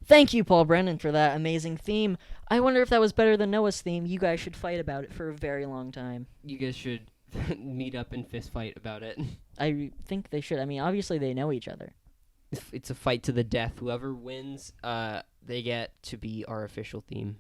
Thank you, Paul Brennan, for that amazing theme. I wonder if that was better than Noah's theme. You guys should fight about it for a very long time. You guys should meet up and fist fight about it. I think they should. I mean, obviously they know each other. It's a fight to the death. Whoever wins, they get to be our official theme.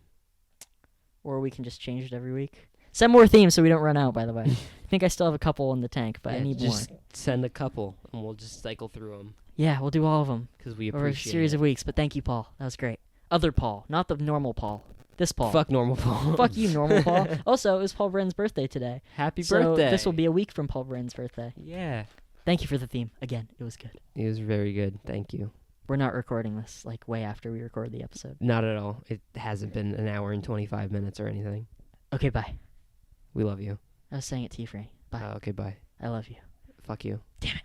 Or we can just change it every week. Send more themes so we don't run out, by the way. I think I still have a couple in the tank, but I need just more. Send a couple, and we'll just cycle through them. Yeah, we'll do all of them. Because we Over a appreciate series it. of weeks, but thank you, Paul. That was great. Other Paul, not the normal Paul. This Paul. Fuck normal Paul. Fuck you, normal Paul. Also, it was Paul Brennan's birthday today. Happy So birthday. this will be a week from Paul Brennan's birthday. Yeah. Thank you for the theme. Again, it was good. It was very good. Thank you. We're not recording this, like, way after we record the episode. Not at all. It hasn't been an hour and 25 minutes or anything. Okay, bye. We love you. I was saying it to you, Franny. Bye. Okay, bye. I love you. Fuck you. Damn it.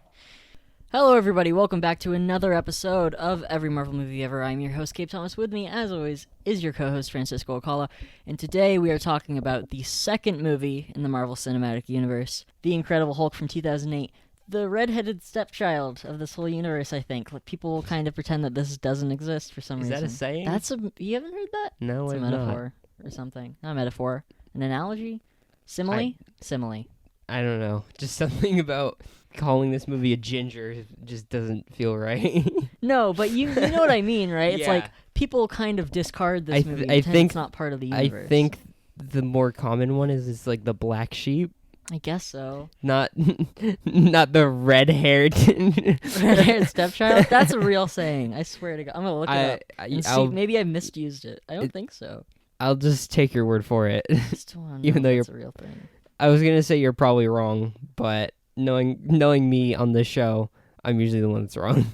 Hello, everybody. Welcome back to another episode of Every Marvel Movie Ever. I'm your host, Cape Thomas. With me, as always, is your co-host, Francisco Alcala. And today we are talking about the second movie in the Marvel Cinematic Universe, The Incredible Hulk from 2008. The redheaded stepchild of this whole universe, I think. Like, people kind of pretend that this doesn't exist for some reason. Is that a saying? You haven't heard that? No, It's a I've metaphor or something. Not a metaphor. An analogy? Simile? Simile. I don't know. Just something about calling this movie a ginger just doesn't feel right. No, but you know what I mean, right? It's Yeah. like people kind of discard this movie. I think it's not part of the universe. I think the more common one is like the black sheep. I guess so. Not the red-haired Red-haired stepchild? That's a real saying. I swear to God. I'm going to look it up and see. I'll, Maybe I misused it. I don't think so. I'll just take your word for it. I just wanna know Even though if you're it's a real thing. I was going to say you're probably wrong, but knowing me on this show, I'm usually the one that's wrong.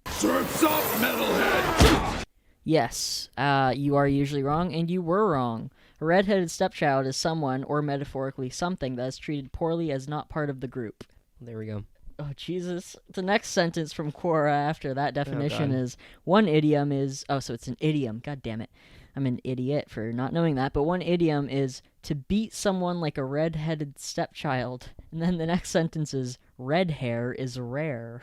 Surf's up, metalhead! Yes, you are usually wrong, and you were wrong. A redheaded stepchild is someone, or metaphorically something, that is treated poorly as not part of the group. There we go. Oh, Jesus. The next sentence from Quora after that definition God. is, one idiom is... Oh, so it's an idiom. God damn it. I'm an idiot for not knowing that. But one idiom is to beat someone like a red-headed stepchild. And then the next sentence is, red hair is rare.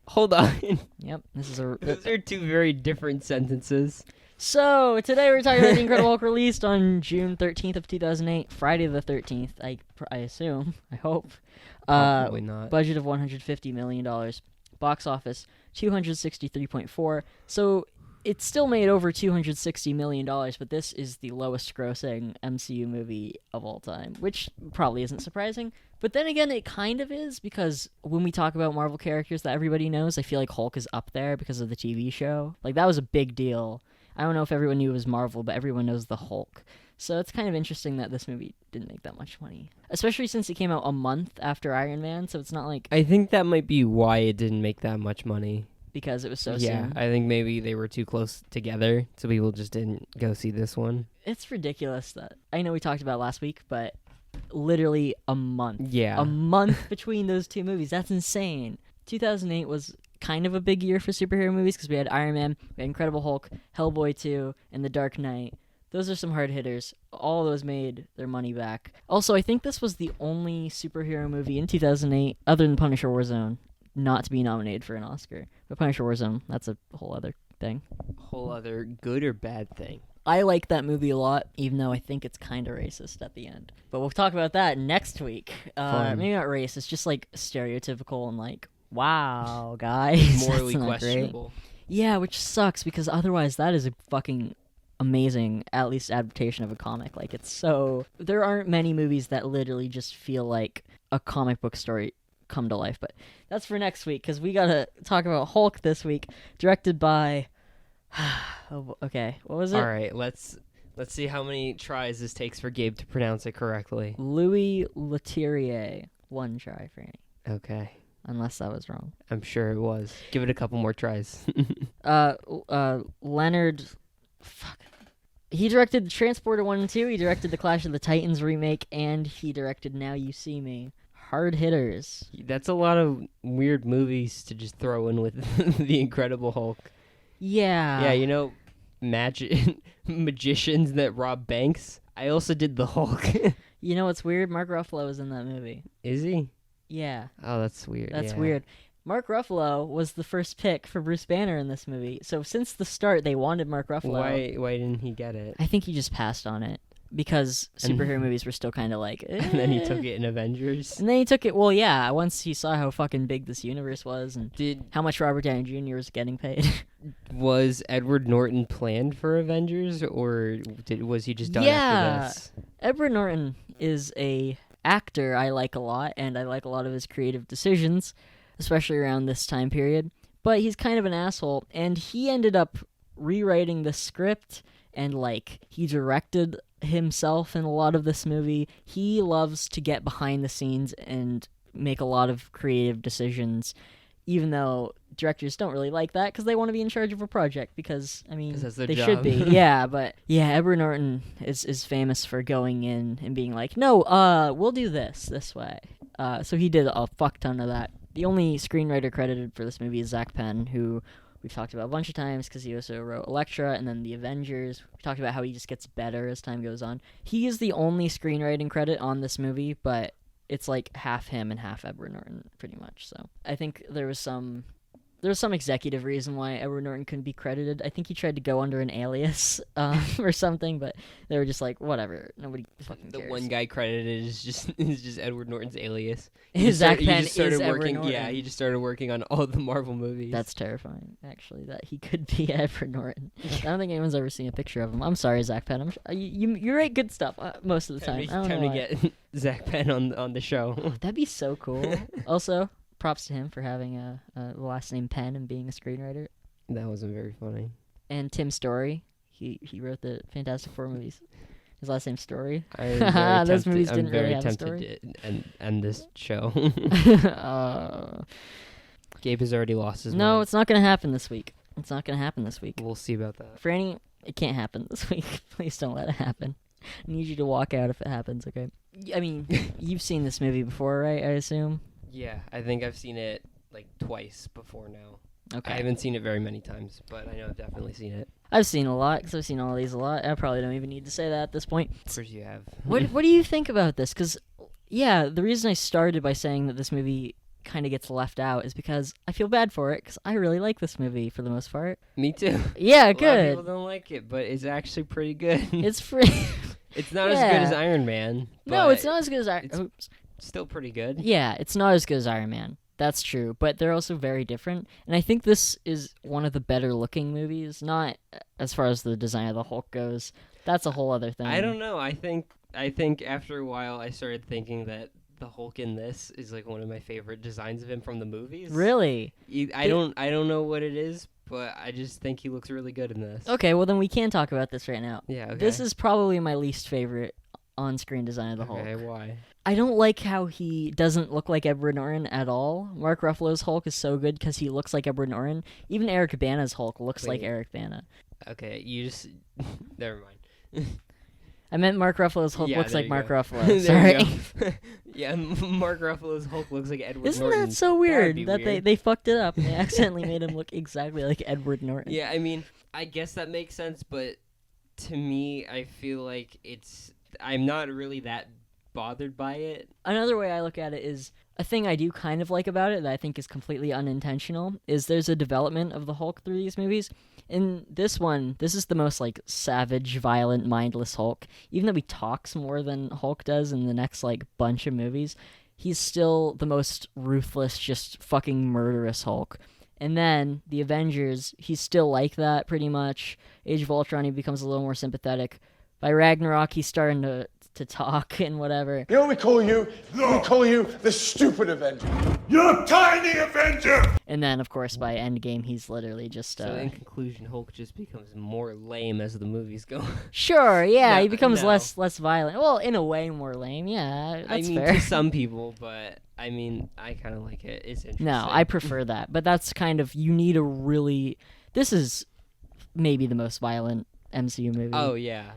Hold on. Yep, this is a... Those are two very different sentences. So, today we're talking about The Incredible Hulk, released on June 13th of 2008, Friday the 13th, I assume, I hope. Probably not. Budget of $150 million. Box office, $263.4. So, it still made over $260 million, but this is the lowest grossing MCU movie of all time, which probably isn't surprising. But then again, it kind of is, because when we talk about Marvel characters that everybody knows, I feel like Hulk is up there because of the TV show. Like, that was a big deal. I don't know if everyone knew it was Marvel, but everyone knows the Hulk. So it's kind of interesting that this movie didn't make that much money. Especially since it came out a month after Iron Man, so it's not like... I think that might be why it didn't make that much money. Because it was so Yeah, soon. I think maybe they were too close together, so people just didn't go see this one. It's ridiculous that... I know we talked about it last week, but literally a month. Yeah. A month between those two movies. That's insane. 2008 was kind of a big year for superhero movies because we had Iron Man, we had Incredible Hulk, Hellboy 2, and The Dark Knight. Those are some hard hitters. All those made their money back. Also, I think this was the only superhero movie in 2008, other than Punisher Warzone, not to be nominated for an Oscar. But Punisher Warzone, that's a whole other thing. Whole other good or bad thing. I like that movie a lot, even though I think it's kind of racist at the end. But we'll talk about that next week. Maybe not racist, just like stereotypical and like, wow, guys. Morally that's not questionable. Great. Yeah, which sucks because otherwise that is a fucking amazing, at least adaptation of a comic. Like, it's so... There aren't many movies that literally just feel like a comic book story come to life, but that's for next week because we gotta talk about Hulk this week, directed by... oh, okay, what was it? All right, let's see how many tries this takes for Gabe to pronounce it correctly. Louis Leterrier. One try, Franny. Okay. Unless that was wrong. I'm sure it was. Give it a couple more tries. Leonard... Fuck. He directed Transporter 1 and 2, he directed the Clash of the Titans remake, and he directed Now You See Me. Hard hitters. That's a lot of weird movies to just throw in with The Incredible Hulk. Yeah. Yeah, you know, magicians that rob banks. I also did the Hulk. You know what's weird? Mark Ruffalo was in that movie. Is he? Yeah. Oh, that's weird. That's yeah. weird. Mark Ruffalo was the first pick for Bruce Banner in this movie. So since the start, they wanted Mark Ruffalo. Why didn't he get it? I think he just passed on it because superhero movies were still kind of like. And then he took it in Avengers. And then he took it. Well, yeah. Once he saw how fucking big this universe was and how much Robert Downey Jr. was getting paid. Was Edward Norton planned for Avengers, or was he just done after this? Edward Norton is a actor I like a lot, and I like a lot of his creative decisions, especially around this time period. But he's kind of an asshole, and he ended up rewriting the script, and like he directed himself in a lot of this movie. He loves to get behind the scenes and make a lot of creative decisions, even though directors don't really like that because they want to be in charge of a project because, I mean, that's their they job. should be. Yeah, but yeah, Edward Norton is famous for going in and being like, no, we'll do this way. So he did a fuck ton of that. The only screenwriter credited for this movie is Zach Penn, who we've talked about a bunch of times because he also wrote Elektra and then The Avengers. We talked about how he just gets better as time goes on. He is the only screenwriting credit on this movie, but it's like half him and half Edward Norton, pretty much. So I think there was some executive reason why Edward Norton couldn't be credited. I think he tried to go under an alias or something, but they were just like, whatever, nobody fucking cares. The one guy credited is just Edward Norton's alias. Zach Penn is Edward Edward Norton. Yeah, he just started working on all the Marvel movies. That's terrifying, actually, that he could be Edward Norton. I don't think anyone's ever seen a picture of him. I'm sorry, Zach Penn. You write good stuff most of the time. I don't know to why. get Zach Penn on the show. That'd be so cool. Also, props to him for having a last name Penn and being a screenwriter. That wasn't very funny. And Tim Story, he wrote the Fantastic Four movies. His last name's Story. Those movies didn't really have a story. I'm very tempted to end this show. Gabe has already lost his mind. No, it's not going to happen this week. It's not going to happen this week. We'll see about that. Franny, it can't happen this week. Please don't let it happen. I need you to walk out if it happens, okay? I mean, you've seen this movie before, right, I assume? Yeah, I think I've seen it like twice before now. Okay. I haven't seen it very many times, but I know I've definitely seen it. I've seen a lot, because I've seen all these a lot. I probably don't even need to say that at this point. Of course you have. What do you think about this? Because, yeah, the reason I started by saying that this movie kind of gets left out is because I feel bad for it, because I really like this movie for the most part. Me too. Yeah, A lot of good. people don't like it, but it's actually pretty good. It's free. It's not as good as Iron Man. No, it's not as good as Iron Man. Still pretty good. Yeah, it's not as good as Iron Man. That's true, but they're also very different. And I think this is one of the better looking movies, not as far as the design of the Hulk goes. That's a whole other thing. I don't know. I think after a while I started thinking that the Hulk in this is like one of my favorite designs of him from the movies. Really? I don't know what it is, but I just think he looks really good in this. Okay, well then we can talk about this right now. Yeah, okay. This is probably my least favorite on-screen design of the Hulk. Okay, why? I don't like how he doesn't look like Edward Norton at all. Mark Ruffalo's Hulk is so good because he looks like Edward Norton. Even Eric Bana's Hulk looks like Eric Bana. Okay, you just... Never mind. I meant Mark Ruffalo's Hulk looks there like you Mark go. Ruffalo. There you Sorry. go. Yeah, Mark Ruffalo's Hulk looks like Edward Isn't Norton. that so weird That'd that be weird. they fucked it up and they accidentally made him look exactly like Edward Norton? Yeah, I mean, I guess that makes sense, but to me, I feel like I'm not really that bothered by it. Another way I look at it is a thing I do kind of like about it that I think is completely unintentional is there's a development of the Hulk through these movies. In this one, this is the most like savage, violent, mindless Hulk. Even though he talks more than Hulk does in the next like bunch of movies, he's still the most ruthless, just fucking murderous Hulk. And then the Avengers, he's still like that pretty much. Age of Ultron, he becomes a little more sympathetic. By Ragnarok, he's starting to talk and whatever. You know what we call you? We call you the stupid Avenger. You tiny Avenger! And then, of course, by Endgame, he's literally just... So in conclusion, Hulk just becomes more lame as the movies go. Sure, yeah, No, he becomes no. less violent. Well, in a way, more lame, yeah, that's fair. To some people, but I mean, I kind of like it. It's interesting. No, I prefer that. But that's kind of... You need a really... This is maybe the most violent MCU movie. Oh, yeah.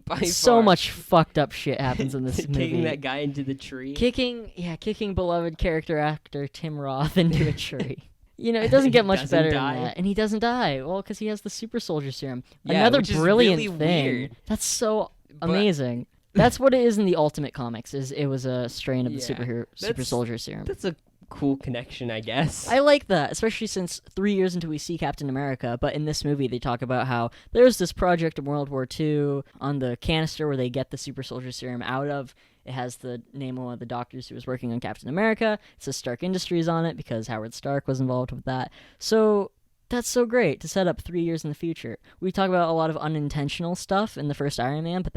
By So far. much fucked up shit happens in this movie. Kicking that guy into the tree. Kicking beloved character actor Tim Roth into a tree. You know, it doesn't get much Doesn't better die. than that. And he doesn't die. Well, because he has the super soldier serum. Yeah, Another which is brilliant really thing. weird. That's so But- amazing. That's what it is in the Ultimate Comics. Is it was a strain of the Yeah, super that's- soldier serum. That's a cool connection, I guess. I like that, especially since 3 years into we see Captain America, but in this movie they talk about how there's this project in World War II on the canister where they get the super soldier serum out of. It has the name of one of the doctors who was working on Captain America. It says Stark Industries on it because Howard Stark was involved with that. So that's so great to set up 3 years in the future. We talk about a lot of unintentional stuff in the first Iron Man, but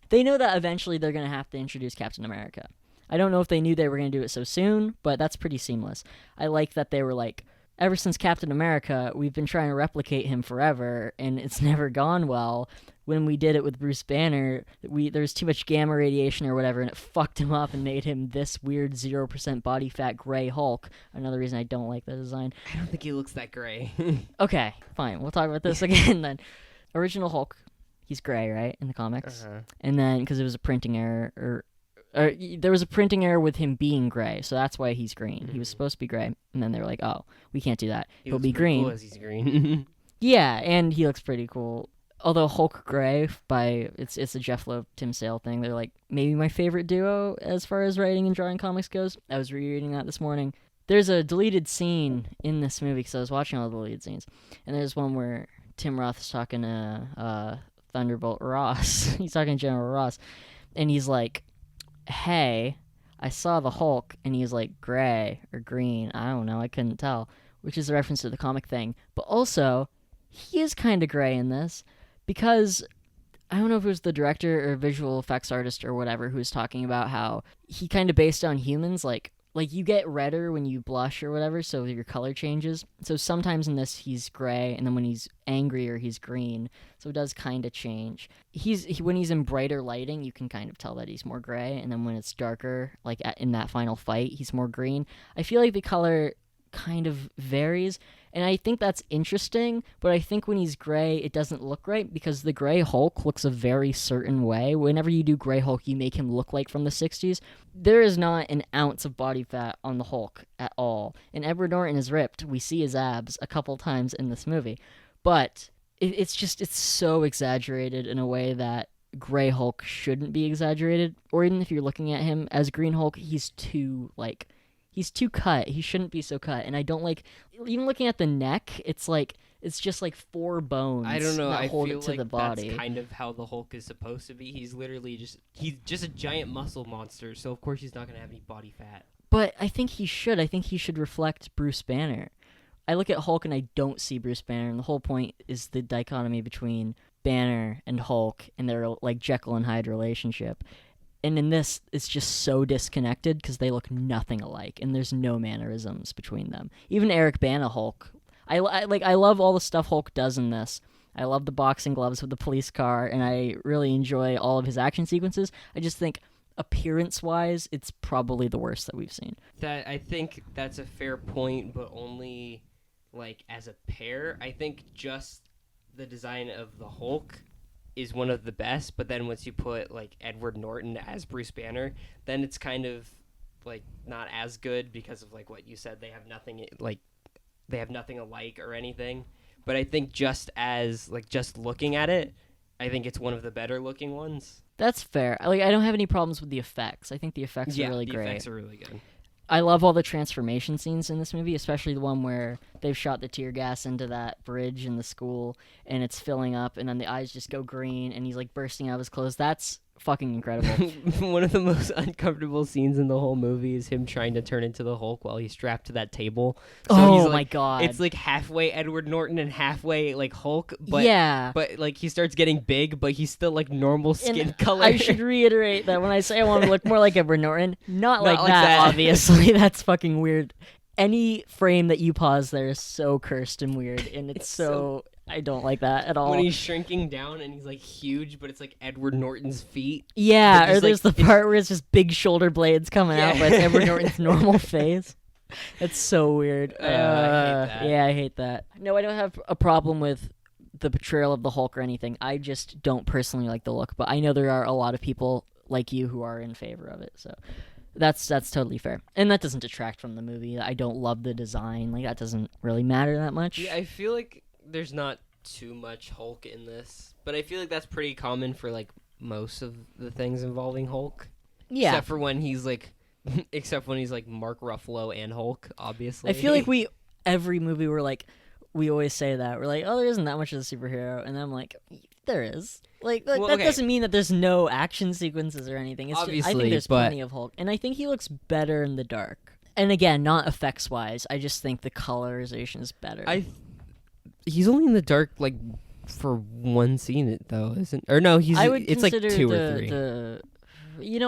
they know that eventually they're going to have to introduce Captain America. I don't know if they knew they were going to do it so soon, but that's pretty seamless. I like that they were like, ever since Captain America, we've been trying to replicate him forever, and it's never gone well. When we did it with Bruce Banner, there was too much gamma radiation or whatever, and it fucked him up and made him this weird 0% body fat gray Hulk. Another reason I don't like the design. I don't think he looks that gray. Okay, fine. We'll talk about this again then. Original Hulk, he's gray, right, in the comics? Uh-huh. And then, because it was a printing error, or there was a printing error with him being gray, so that's why he's green. He was supposed to be gray, and then they were like, oh, we can't do that. He'll be green. Cool as he's green. Yeah, and he looks pretty cool. Although Hulk Gray, it's a Jeff Loeb, Tim Sale thing. They're like maybe my favorite duo as far as writing and drawing comics goes. I was rereading that this morning. There's a deleted scene in this movie because I was watching all the deleted scenes, and there's one where Tim Roth's talking to Thunderbolt Ross. He's talking to General Ross, and he's like, hey, I saw the Hulk, and he's like gray or green. I don't know. I couldn't tell, which is a reference to the comic thing. But also, he is kind of gray in this because I don't know if it was the director or visual effects artist or whatever who was talking about how he kind of based on humans, like you get redder when you blush or whatever, so your color changes. So sometimes in this he's gray, and then when he's angrier he's green. So it does kind of change. When he's in brighter lighting, you can kind of tell that he's more gray, and then when it's darker, like in that final fight, he's more green. I feel like the color kind of varies, and I think that's interesting, but I think when he's gray it doesn't look right because the gray Hulk looks a very certain way. Whenever you do gray Hulk, you make him look like from the 60s. There is not an ounce of body fat on the Hulk at all, and Edward Norton is ripped. We see his abs a couple times in this movie, but it's so exaggerated in a way that gray Hulk shouldn't be exaggerated. Or even if you're looking at him as green Hulk, he's too cut. He shouldn't be so cut. And I don't like, even looking at the neck, it's just like four bones. I don't know. That I hold feel it to like the body. that's kind of how the Hulk is supposed to be. He's just a giant muscle monster. So of course he's not gonna have any body fat. But I think he should. I think he should reflect Bruce Banner. I look at Hulk and I don't see Bruce Banner, and the whole point is the dichotomy between Banner and Hulk and their like Jekyll and Hyde relationship. And in this, it's just so disconnected because they look nothing alike, and there's no mannerisms between them. Even Eric Bana Hulk, I love all the stuff Hulk does in this. I love the boxing gloves with the police car, and I really enjoy all of his action sequences. I just think appearance-wise, it's probably the worst that we've seen. I think that's a fair point, but only like as a pair. I think just the design of the Hulk is one of the best, but then once you put like Edward Norton as Bruce Banner, then it's kind of like not as good because of like what you said. They have nothing alike or anything. But I think just looking at it, I think it's one of the better looking ones. That's fair. I don't have any problems with the effects. I think the effects are really great. The effects are really good. I love all the transformation scenes in this movie, especially the one where they've shot the tear gas into that bridge in the school and it's filling up and then the eyes just go green and he's like bursting out of his clothes. That's fucking incredible. One of the most uncomfortable scenes in the whole movie is him trying to turn into the Hulk while he's strapped to that table. So he's my God. It's like halfway Edward Norton and halfway like Hulk, but yeah. But like he starts getting big, but he's still like normal skin color. I should reiterate that when I say I want to look more like Edward Norton, not like that, obviously. That's fucking weird. Any frame that you pause there is so cursed and weird, and it's so I don't like that at all. When he's shrinking down and he's like huge, but it's like Edward Norton's feet. Yeah, or there's the part where it's just big shoulder blades coming out, but it's Edward Norton's normal face. It's so weird. I hate that. Yeah, I hate that. No, I don't have a problem with the portrayal of the Hulk or anything. I just don't personally like the look, but I know there are a lot of people like you who are in favor of it, so that's totally fair. And that doesn't detract from the movie. I don't love the design. Like, that doesn't really matter that much. Yeah, I feel like there's not too much Hulk in this, but I feel like that's pretty common for like most of the things involving Hulk. Yeah. Except for when he's like Except when he's like Mark Ruffalo and Hulk, obviously. I feel like every movie we always say that. We're like, oh, there isn't that much of a superhero. And I'm like, there is. Like, Well, that okay. doesn't mean that there's no action sequences or anything. It's just, I Obviously, think there's but- plenty of Hulk. And I think he looks better in the dark. And again, not effects-wise. I just think the colorization is better. He's only in the dark, like, for one scene, though, isn't? Or no, I would it's like consider 2 or 3.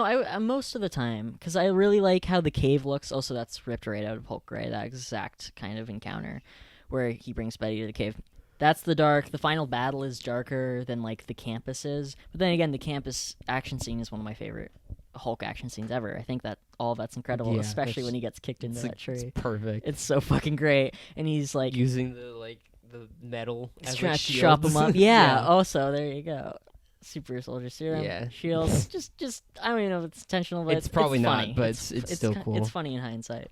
I most of the time, because I really like how the cave looks. Also, that's ripped right out of Hulk Gray, that exact kind of encounter where he brings Betty to the cave. That's the dark. The final battle is darker than, like, the campus is. But then again, the campus action scene is one of my favorite Hulk action scenes ever. I think that all of that's incredible, Yeah, especially that's- when he gets kicked into that tree. It's perfect. It's so fucking great. And he's, like, Using the metal he's as trying like to chop him shields. up. Yeah, also, there you go. Super soldier serum, Yeah. shields. just I don't even know if it's intentional, but It's probably not, funny. but it's still cool. It's funny in hindsight.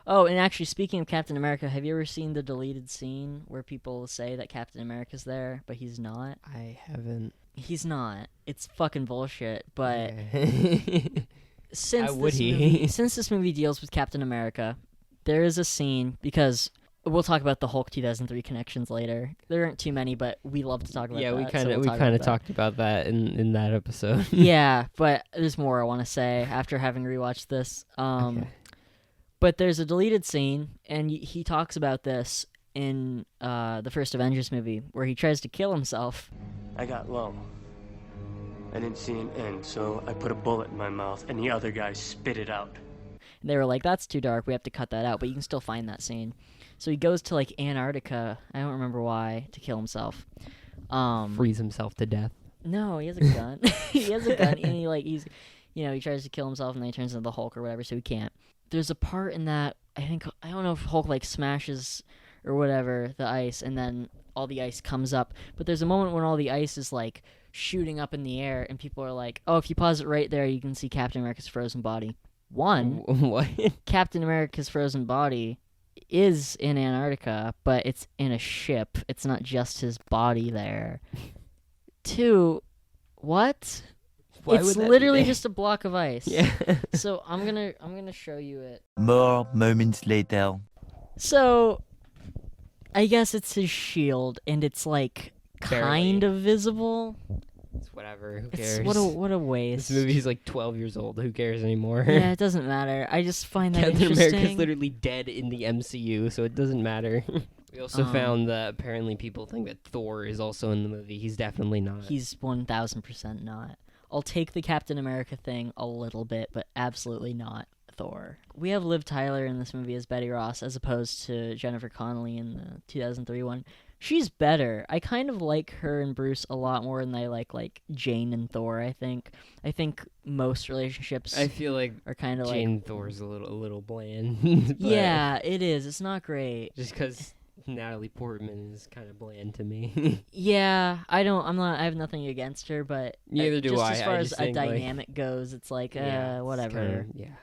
Oh, and actually, speaking of Captain America, have you ever seen the deleted scene where people say that Captain America's there, but he's not? I haven't. He's not. It's fucking bullshit. But Okay. since Why would this he? movie, since this movie deals with Captain America, there is a scene because. We'll talk about the Hulk 2003 connections later. There aren't too many, but we love to talk about Yeah, that. we so kind of we'll talk about that. talked about that in that episode. Yeah, but there's more I want to say after having rewatched this. Okay. But there's a deleted scene, and he talks about this in the first Avengers movie, where he tries to kill himself. I got low. I didn't see an end, so I put a bullet in my mouth, and the other guy spit it out. And they were like, "That's too dark. We have to cut that out." But you can still find that scene. So he goes to like Antarctica. I don't remember why, to kill himself. Freeze himself to death. No, he has a gun. He has a gun, and he tries to kill himself, and then he turns into the Hulk or whatever, so he can't. There's a part in that I don't know if Hulk like smashes or whatever the ice, and then all the ice comes up. But there's a moment when all the ice is like shooting up in the air, and people are like, "Oh, if you pause it right there, you can see Captain America's frozen body." One, What? Captain America's frozen body is in Antarctica, but it's in a ship. It's not just his body there. Two, what? Why It's would that be literally there? just a block of ice. Yeah. So I'm gonna show you it. More moments later. So I guess it's his shield, and it's like kind Barely. of visible. It's whatever. Who It's cares? what a waste. This movie's like 12 years old. Who cares anymore? Yeah, it doesn't matter. I just find that Captain interesting. America's literally dead in the MCU, so it doesn't matter. We also found that apparently people think that Thor is also in the movie. He's definitely not. He's 1000% not. I'll take the Captain America thing a little bit, but absolutely not Thor. We have Liv Tyler in this movie as Betty Ross, as opposed to Jennifer Connelly in the 2003 one. She's better. I kind of like her and Bruce a lot more than I like Jane and Thor. I think most relationships I feel like are kind of like Jane Thor's a little bland. but yeah, it is. It's not great. Just because Natalie Portman is kind of bland to me. Yeah, I have nothing against her, but Neither do just I. as far I as just a think, like- dynamic goes, it's like it's whatever. kinda- yeah.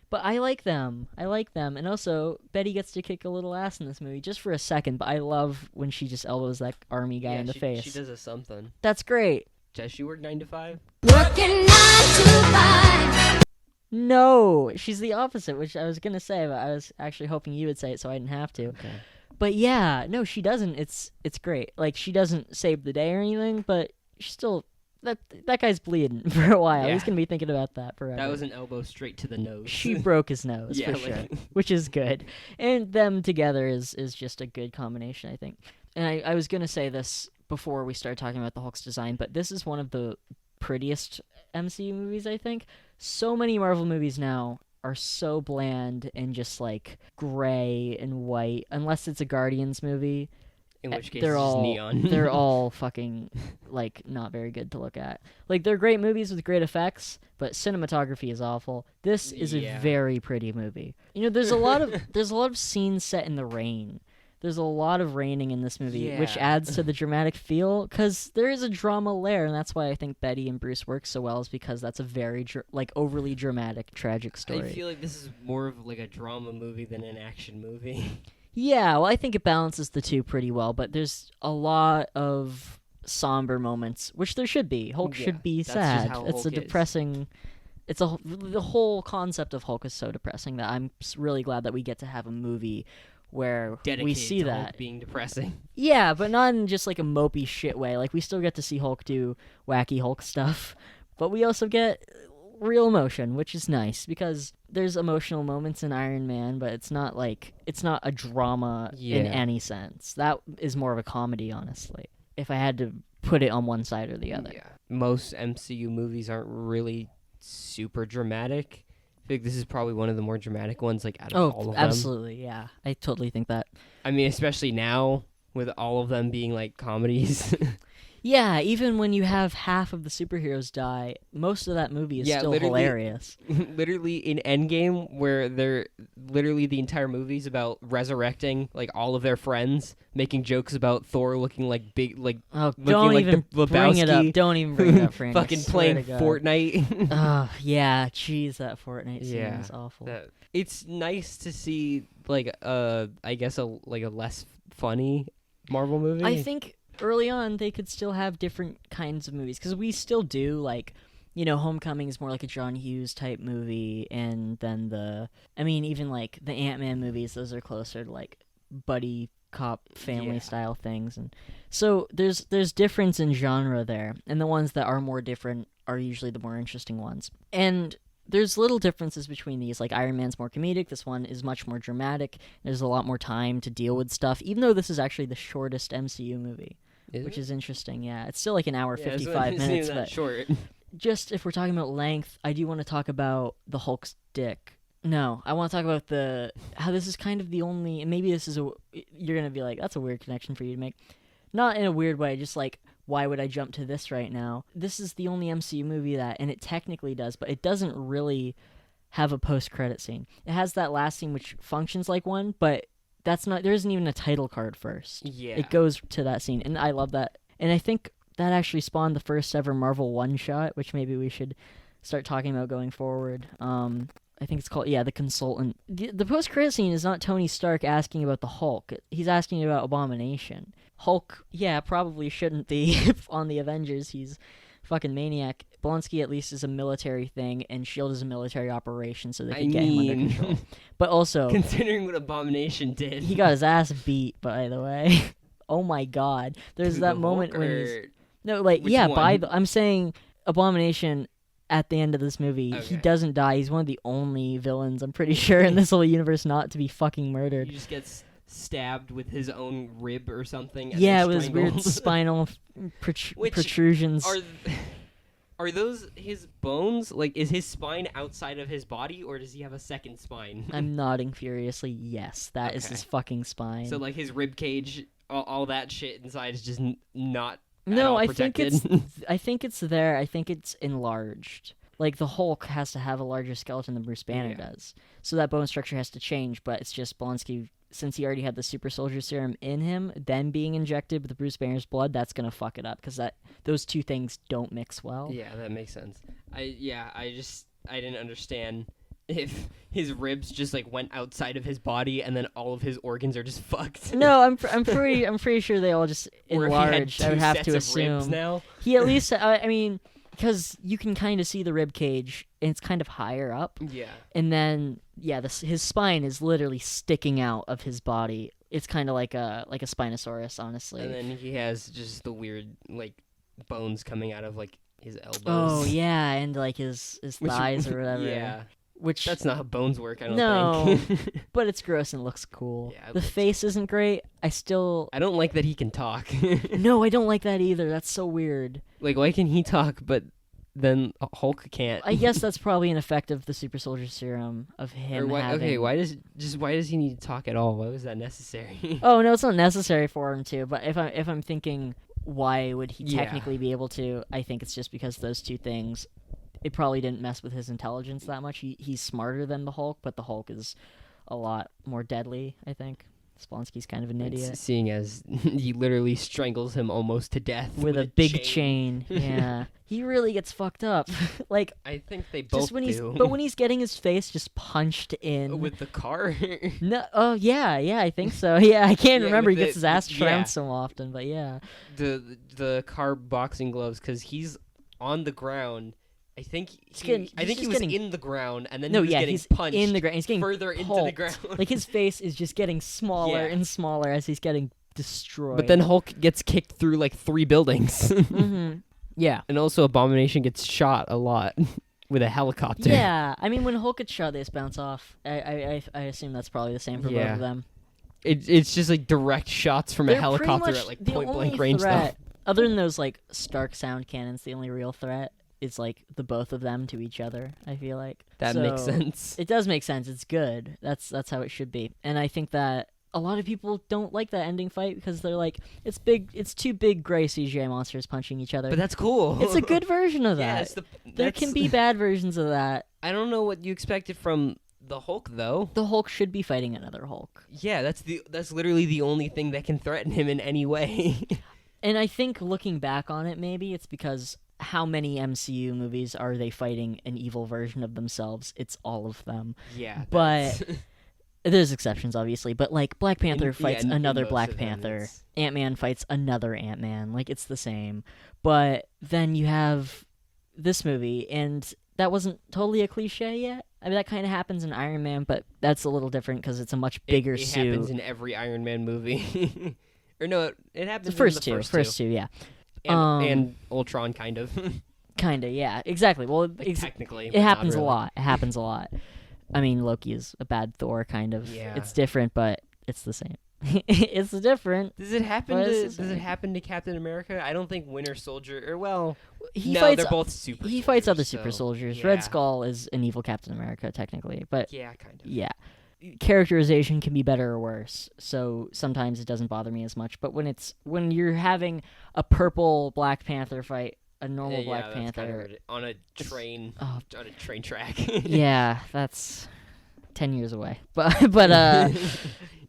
But I like them. And also Betty gets to kick a little ass in this movie just for a second. But I love when she just elbows that army guy Yeah, in the face. She does a something. That's great. Does she work 9 to 5? Working 9 to 5. No, she's the opposite, which I was gonna say, but I was actually hoping you would say it so I didn't have to. Okay. But yeah, no, she doesn't. It's great. Like, she doesn't save the day or anything, but she still that guy's bleeding for a while. Yeah. He's gonna be thinking about that forever. That was an elbow straight to the nose. She broke his nose Yeah, for sure, like- which is good. And them together is just a good combination, I think. And I was gonna say this before we started talking about the Hulk's design, but this is one of the prettiest MCU movies, I think. So many Marvel movies now are so bland and just like gray and white, unless it's a Guardians movie. In which case, they're it's just all neon. they're all fucking like not very good to look at. Like, they're great movies with great effects, but cinematography is awful. This is a Yeah. very pretty movie. There's a lot of scenes set in the rain. There's a lot of raining in this movie, which Yeah. adds to the dramatic feel, because there is a drama layer, and that's why I think Betty and Bruce work so well, is because that's a very overly dramatic, tragic story. I feel like this is more of like a drama movie than an action movie. Yeah, well, I think it balances the two pretty well, but there's a lot of somber moments, which there should be. Hulk Yeah, should be that's just sad. how It's a Hulk is. depressing the whole concept of Hulk is so depressing that I'm really glad that we get to have a movie where Dedicated we see to that. Hulk being depressing. Yeah, but not in just like a mopey shit way. Like we still get to see Hulk do wacky Hulk stuff, but we also get real emotion, which is nice because there's emotional moments in Iron Man, but it's not a drama in Yeah. any sense. That is more of a comedy, honestly. If I had to put it on one side or the other. Yeah. Most MCU movies aren't really super dramatic. I think this is probably one of the more dramatic ones, like out of all of them. Absolutely, yeah. I totally think that. I mean, especially now with all of them being like comedies. Yeah, even when you have half of the superheroes die, most of that movie is Yeah, still literally- hilarious. Literally in Endgame, where they're literally the entire movie's about resurrecting like all of their friends, making jokes about Thor looking like big, like Oh, looking don't like even the bring it up. Lebowski. Don't even bring it up, Frank. I Fucking swear playing to God. Fortnite. Oh, yeah, jeez, that Fortnite scene Yeah, is awful. It's nice to see like I guess a less funny Marvel movie. I think early on they could still have different kinds of movies because we still do like, Homecoming is more like a John Hughes type movie, and then even like the Ant-Man movies, those are closer to like buddy cop family style things, and so there's difference in genre there, and the ones that are more different are usually the more interesting ones. And there's little differences between these, like Iron Man's more comedic, this one is much more dramatic, there's a lot more time to deal with stuff, even though this is actually the shortest MCU movie, which is interesting. Yeah, it's still like an hour 55 minutes, but short. just if we're talking about length, I do want to talk about the Hulk's dick. No, I want to talk about how this is kind of the only, and maybe this is you're gonna be like, that's a weird connection for you to make. Not in a weird way, just like, why would I jump to this right now? This is the only MCU movie that, and it technically does, but it doesn't really have a post-credit scene. It has that last scene which functions like one, but there isn't even a title card first. Yeah. It goes to that scene, and I love that. And I think that actually spawned the first ever Marvel one-shot, which maybe we should start talking about going forward. I think it's called, The Consultant. The post-credit scene is not Tony Stark asking about the Hulk. He's asking about Abomination. Hulk, probably shouldn't be on the Avengers. He's a fucking maniac. Blonsky at least is a military thing, and S.H.I.E.L.D. is a military operation, so they can get him under control. But also, considering what Abomination did, he got his ass beat, by the way. Oh my god. There's To that the moment Hulk, when or he's... which one? I'm saying Abomination at the end of this movie, he Okay. doesn't die. He's one of the only villains, I'm pretty sure, in this whole universe not to be fucking murdered. he just gets stabbed with his own rib or something. and Yeah, then with his weird strangled. spinal Which protrusions. Are those his bones? Like, is his spine outside of his body, or does he have a second spine? I'm nodding furiously. Yes, that is Okay. his fucking spine. So, like, his rib cage, all that shit inside is just not. at No, all I think it's protected. I think it's there. I think it's enlarged. Like the Hulk has to have a larger skeleton than Bruce Banner Yeah. does, so that bone structure has to change. But it's just Blonsky, since he already had the super soldier serum in him, then being injected with Bruce Banner's blood, that's gonna fuck it up because those two things don't mix well. Yeah, that makes sense. I didn't understand if his ribs just like went outside of his body and then all of his organs are just fucked. No, I'm pretty sure they all just Or if he had enlarged. I two would have sets to of ribs assume now. he at least. I mean, because you can kind of see the rib cage, and it's kind of higher up. Yeah. And then, his spine is literally sticking out of his body. It's kind of like a Spinosaurus, honestly. And then he has just the weird like bones coming out of like his elbows. Oh yeah, and like his Which- thighs or whatever. Yeah. Which That's not how bones work, I don't no, think. but it's gross and looks cool. Yeah, it the looks face isn't great. I still I don't like that he can talk. no, I don't like that either. That's so weird. Like, why can he talk, but then Hulk can't? I guess that's probably an effect of the super soldier serum of him Or why, having. okay, why does he need to talk at all? Why was that necessary? Oh no, it's not necessary for him to. But if I'm thinking, why would he Yeah. technically be able to? I think it's just because those two things. It probably didn't mess with his intelligence that much. He's smarter than the Hulk, but the Hulk is a lot more deadly, I think. Sponsky's kind of an idiot. Seeing as he literally strangles him almost to death With a big chain. Yeah. He really gets fucked up. Like, I think they both just when do. but when he's getting his face just punched in. with the car. No, oh yeah, I think so. Yeah, I can't Yeah, remember. He with gets the- his ass yeah. trounced so often, but yeah. the car boxing gloves, because he's on the ground I think getting- I think he's he just was getting- in the ground, and then No, he was yeah, getting he's punched in the ground. He's getting further into the pulped. ground. Like his face is just getting smaller Yeah. and smaller as he's getting destroyed. But then Hulk gets kicked through like 3 buildings, yeah. and also Abomination gets shot a lot with a helicopter. Yeah, I mean, when Hulk gets shot, they just bounce off. I assume that's probably the same for both Yeah. of them. It's just like direct shots from a They're pretty helicopter much at like the point only blank range. threat, Though. other than those like Stark sound cannons, the only real threat is like the both of them to each other. I feel like That makes So, sense. It does make sense. It's good. That's how it should be. And I think that a lot of people don't like that ending fight because they're like, it's big. It's two big gray CGI monsters punching each other. But that's cool. it's a good version of Yeah, that. There can be bad versions of that. I don't know what you expected from the Hulk though. The Hulk should be fighting another Hulk. Yeah, that's literally the only thing that can threaten him in any way. And I think looking back on it, maybe it's because how many MCU movies are they fighting an evil version of themselves? It's all of them. Yeah, But there's exceptions, obviously. But like Black Panther fights in another most Black of them, Panther. it's- Ant-Man fights another Ant-Man. Like it's the same. But then you have this movie, and that wasn't totally a cliche yet. I mean, that kind of happens in Iron Man, but that's a little different because it's a much bigger it suit. happens in every Iron Man movie. Or no, it happens the first in two, the first two. yeah. And Ultron kind of. Kinda, yeah, exactly. Well, Technically. it happens a lot. It happens a lot. I mean, Loki is a bad Thor, kind of. Yeah. It's different, but it's the same. It's different. Does it happen But to it's the Does it same. happen to Captain America? I don't think Winter Soldier or no, Fights. they're both super. He fights other soldiers, super so, soldiers. yeah. Red Skull is an evil Captain America, technically, but Yeah, kind of. yeah, characterization can be better or worse. So sometimes it doesn't bother me as much. But when you're having a purple Black Panther fight a normal Black that's kind Panther, of on a train oh. on a train track. yeah, that's 10 years away. But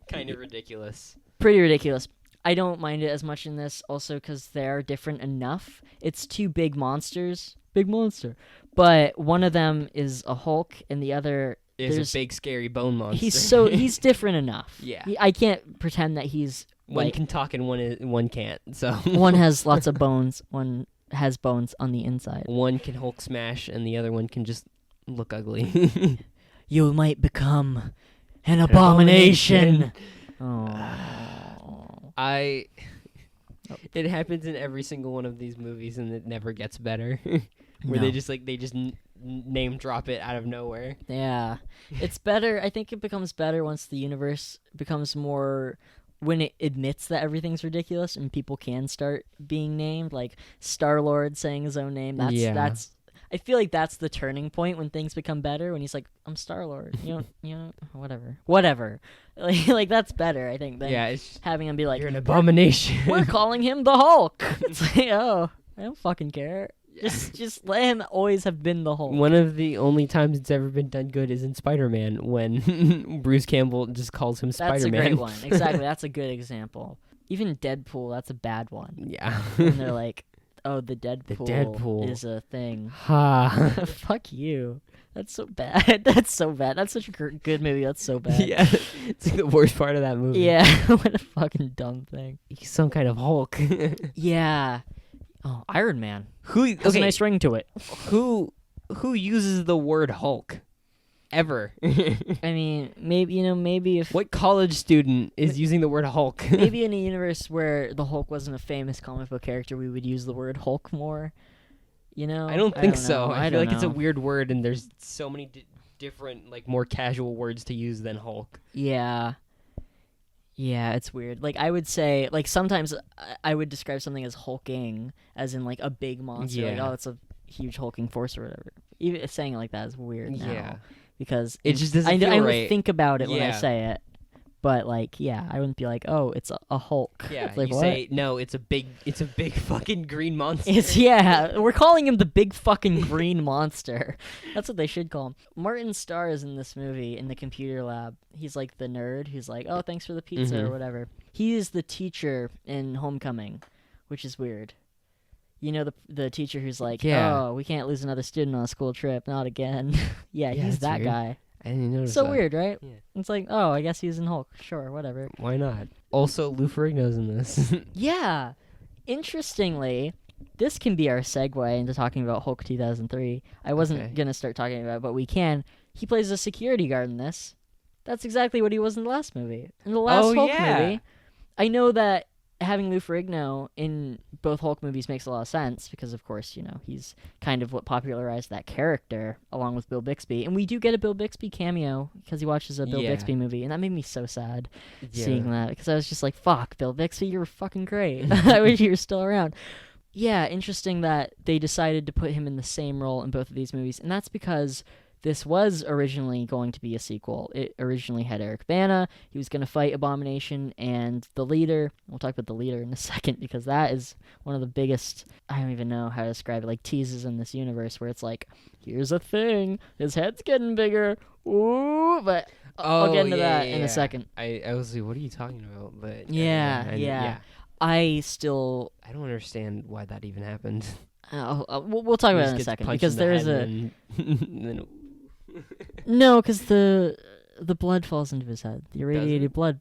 kind of ridiculous. pretty ridiculous. I don't mind it as much in this also because they are different enough. It's two big monsters. Big monster. But one of them is a Hulk and the other Is there's- a big scary bone monster. he's different enough. Yeah. I can't pretend that he's one like, can talk and one can't. So one has lots of bones, one has bones on the inside. one can Hulk smash and the other one can just look ugly. You might become an abomination. Oh. It happens in every single one of these movies and it never gets better. Where No. they just name drop it out of nowhere. Yeah. It's better. I think it becomes better once the universe becomes more when it admits that everything's ridiculous and people can start being named, like Star-Lord saying his own name. That's I feel like that's the turning point when things become better, when he's like, I'm Star-Lord. You know, whatever. Like that's better, I think, than Yeah, it's, having him be like, you're an abomination. we're calling him the Hulk. It's like, oh, I don't fucking care. Just let him always have been the Hulk. One of the only times it's ever been done good is in Spider-Man when Bruce Campbell just calls him That's Spider-Man. a great one. Exactly. That's a good example. Even Deadpool, that's a bad one. Yeah. And they're like, oh, the Deadpool, Deadpool. is a thing. Ha. Fuck you. That's so bad. That's so bad. That's such a good movie. That's so bad. Yeah. It's like the worst part of that movie. Yeah. What a fucking dumb thing. He's some kind of Hulk. Yeah. Oh, Iron Man. Who Has a nice ring to it. who uses the word Hulk ever? I mean, maybe if What college student is using the word Hulk? maybe in a universe where the Hulk wasn't a famous comic book character, we would use the word Hulk more. You know? I don't think know. so. I feel don't like it's a know. weird word, and there's so many different, like, more casual words to use than Hulk. Yeah. Yeah, it's weird. Like, I would say, like, sometimes I would describe something as hulking, as in, like, a big monster. Like, Yeah. oh, it's a huge hulking force or whatever. Even saying it like that is weird now. Yeah. Because It just doesn't I feel would right. think about it when I Yeah. say it. But, like, yeah, I wouldn't be like, oh, it's a Hulk. Yeah, It's like, you what? say no. It's a big fucking green monster. Yeah, we're calling him the big fucking green monster. That's what they should call him. Martin Starr is in this movie in the computer lab. He's like the nerd who's like, oh, thanks for the pizza or whatever. He is the teacher in Homecoming, which is weird. You know, the teacher who's like, Yeah. oh, we can't lose another student on a school trip, not again. Yeah, Yeah, he's that's that weird. guy. I didn't notice So that. weird, right? Yeah. It's like, oh, I guess he's in Hulk. Sure, whatever. Why not? Also, Lou Ferrigno's in this. Yeah. Interestingly, this can be our segue into talking about Hulk 2003. I wasn't Okay. gonna start talking about it, but we can. He plays a security guard in this. That's exactly what he was in the last movie. In the last Oh, Hulk yeah. movie, I know that having Lou Ferrigno in both Hulk movies makes a lot of sense because, of course, he's kind of what popularized that character along with Bill Bixby. And we do get a Bill Bixby cameo because he watches a Bill Yeah. Bixby movie, and that made me so sad Yeah. seeing that because I was just like, fuck, Bill Bixby, you were fucking great. I wish you were still around. Yeah, interesting that they decided to put him in the same role in both of these movies, and that's because this was originally going to be a sequel. It originally had Eric Bana. He was going to fight Abomination and the leader. We'll talk about the leader in a second because that is one of the biggest, I don't even know how to describe it, like teases in this universe where it's like, here's a thing, his head's getting bigger, ooh, but I'll get into that in a second. I was like, what are you talking about? But Yeah. I still, I don't understand why that even happened. we'll talk about it in a second because there is a, then no, because the blood falls into his head. The irradiated blood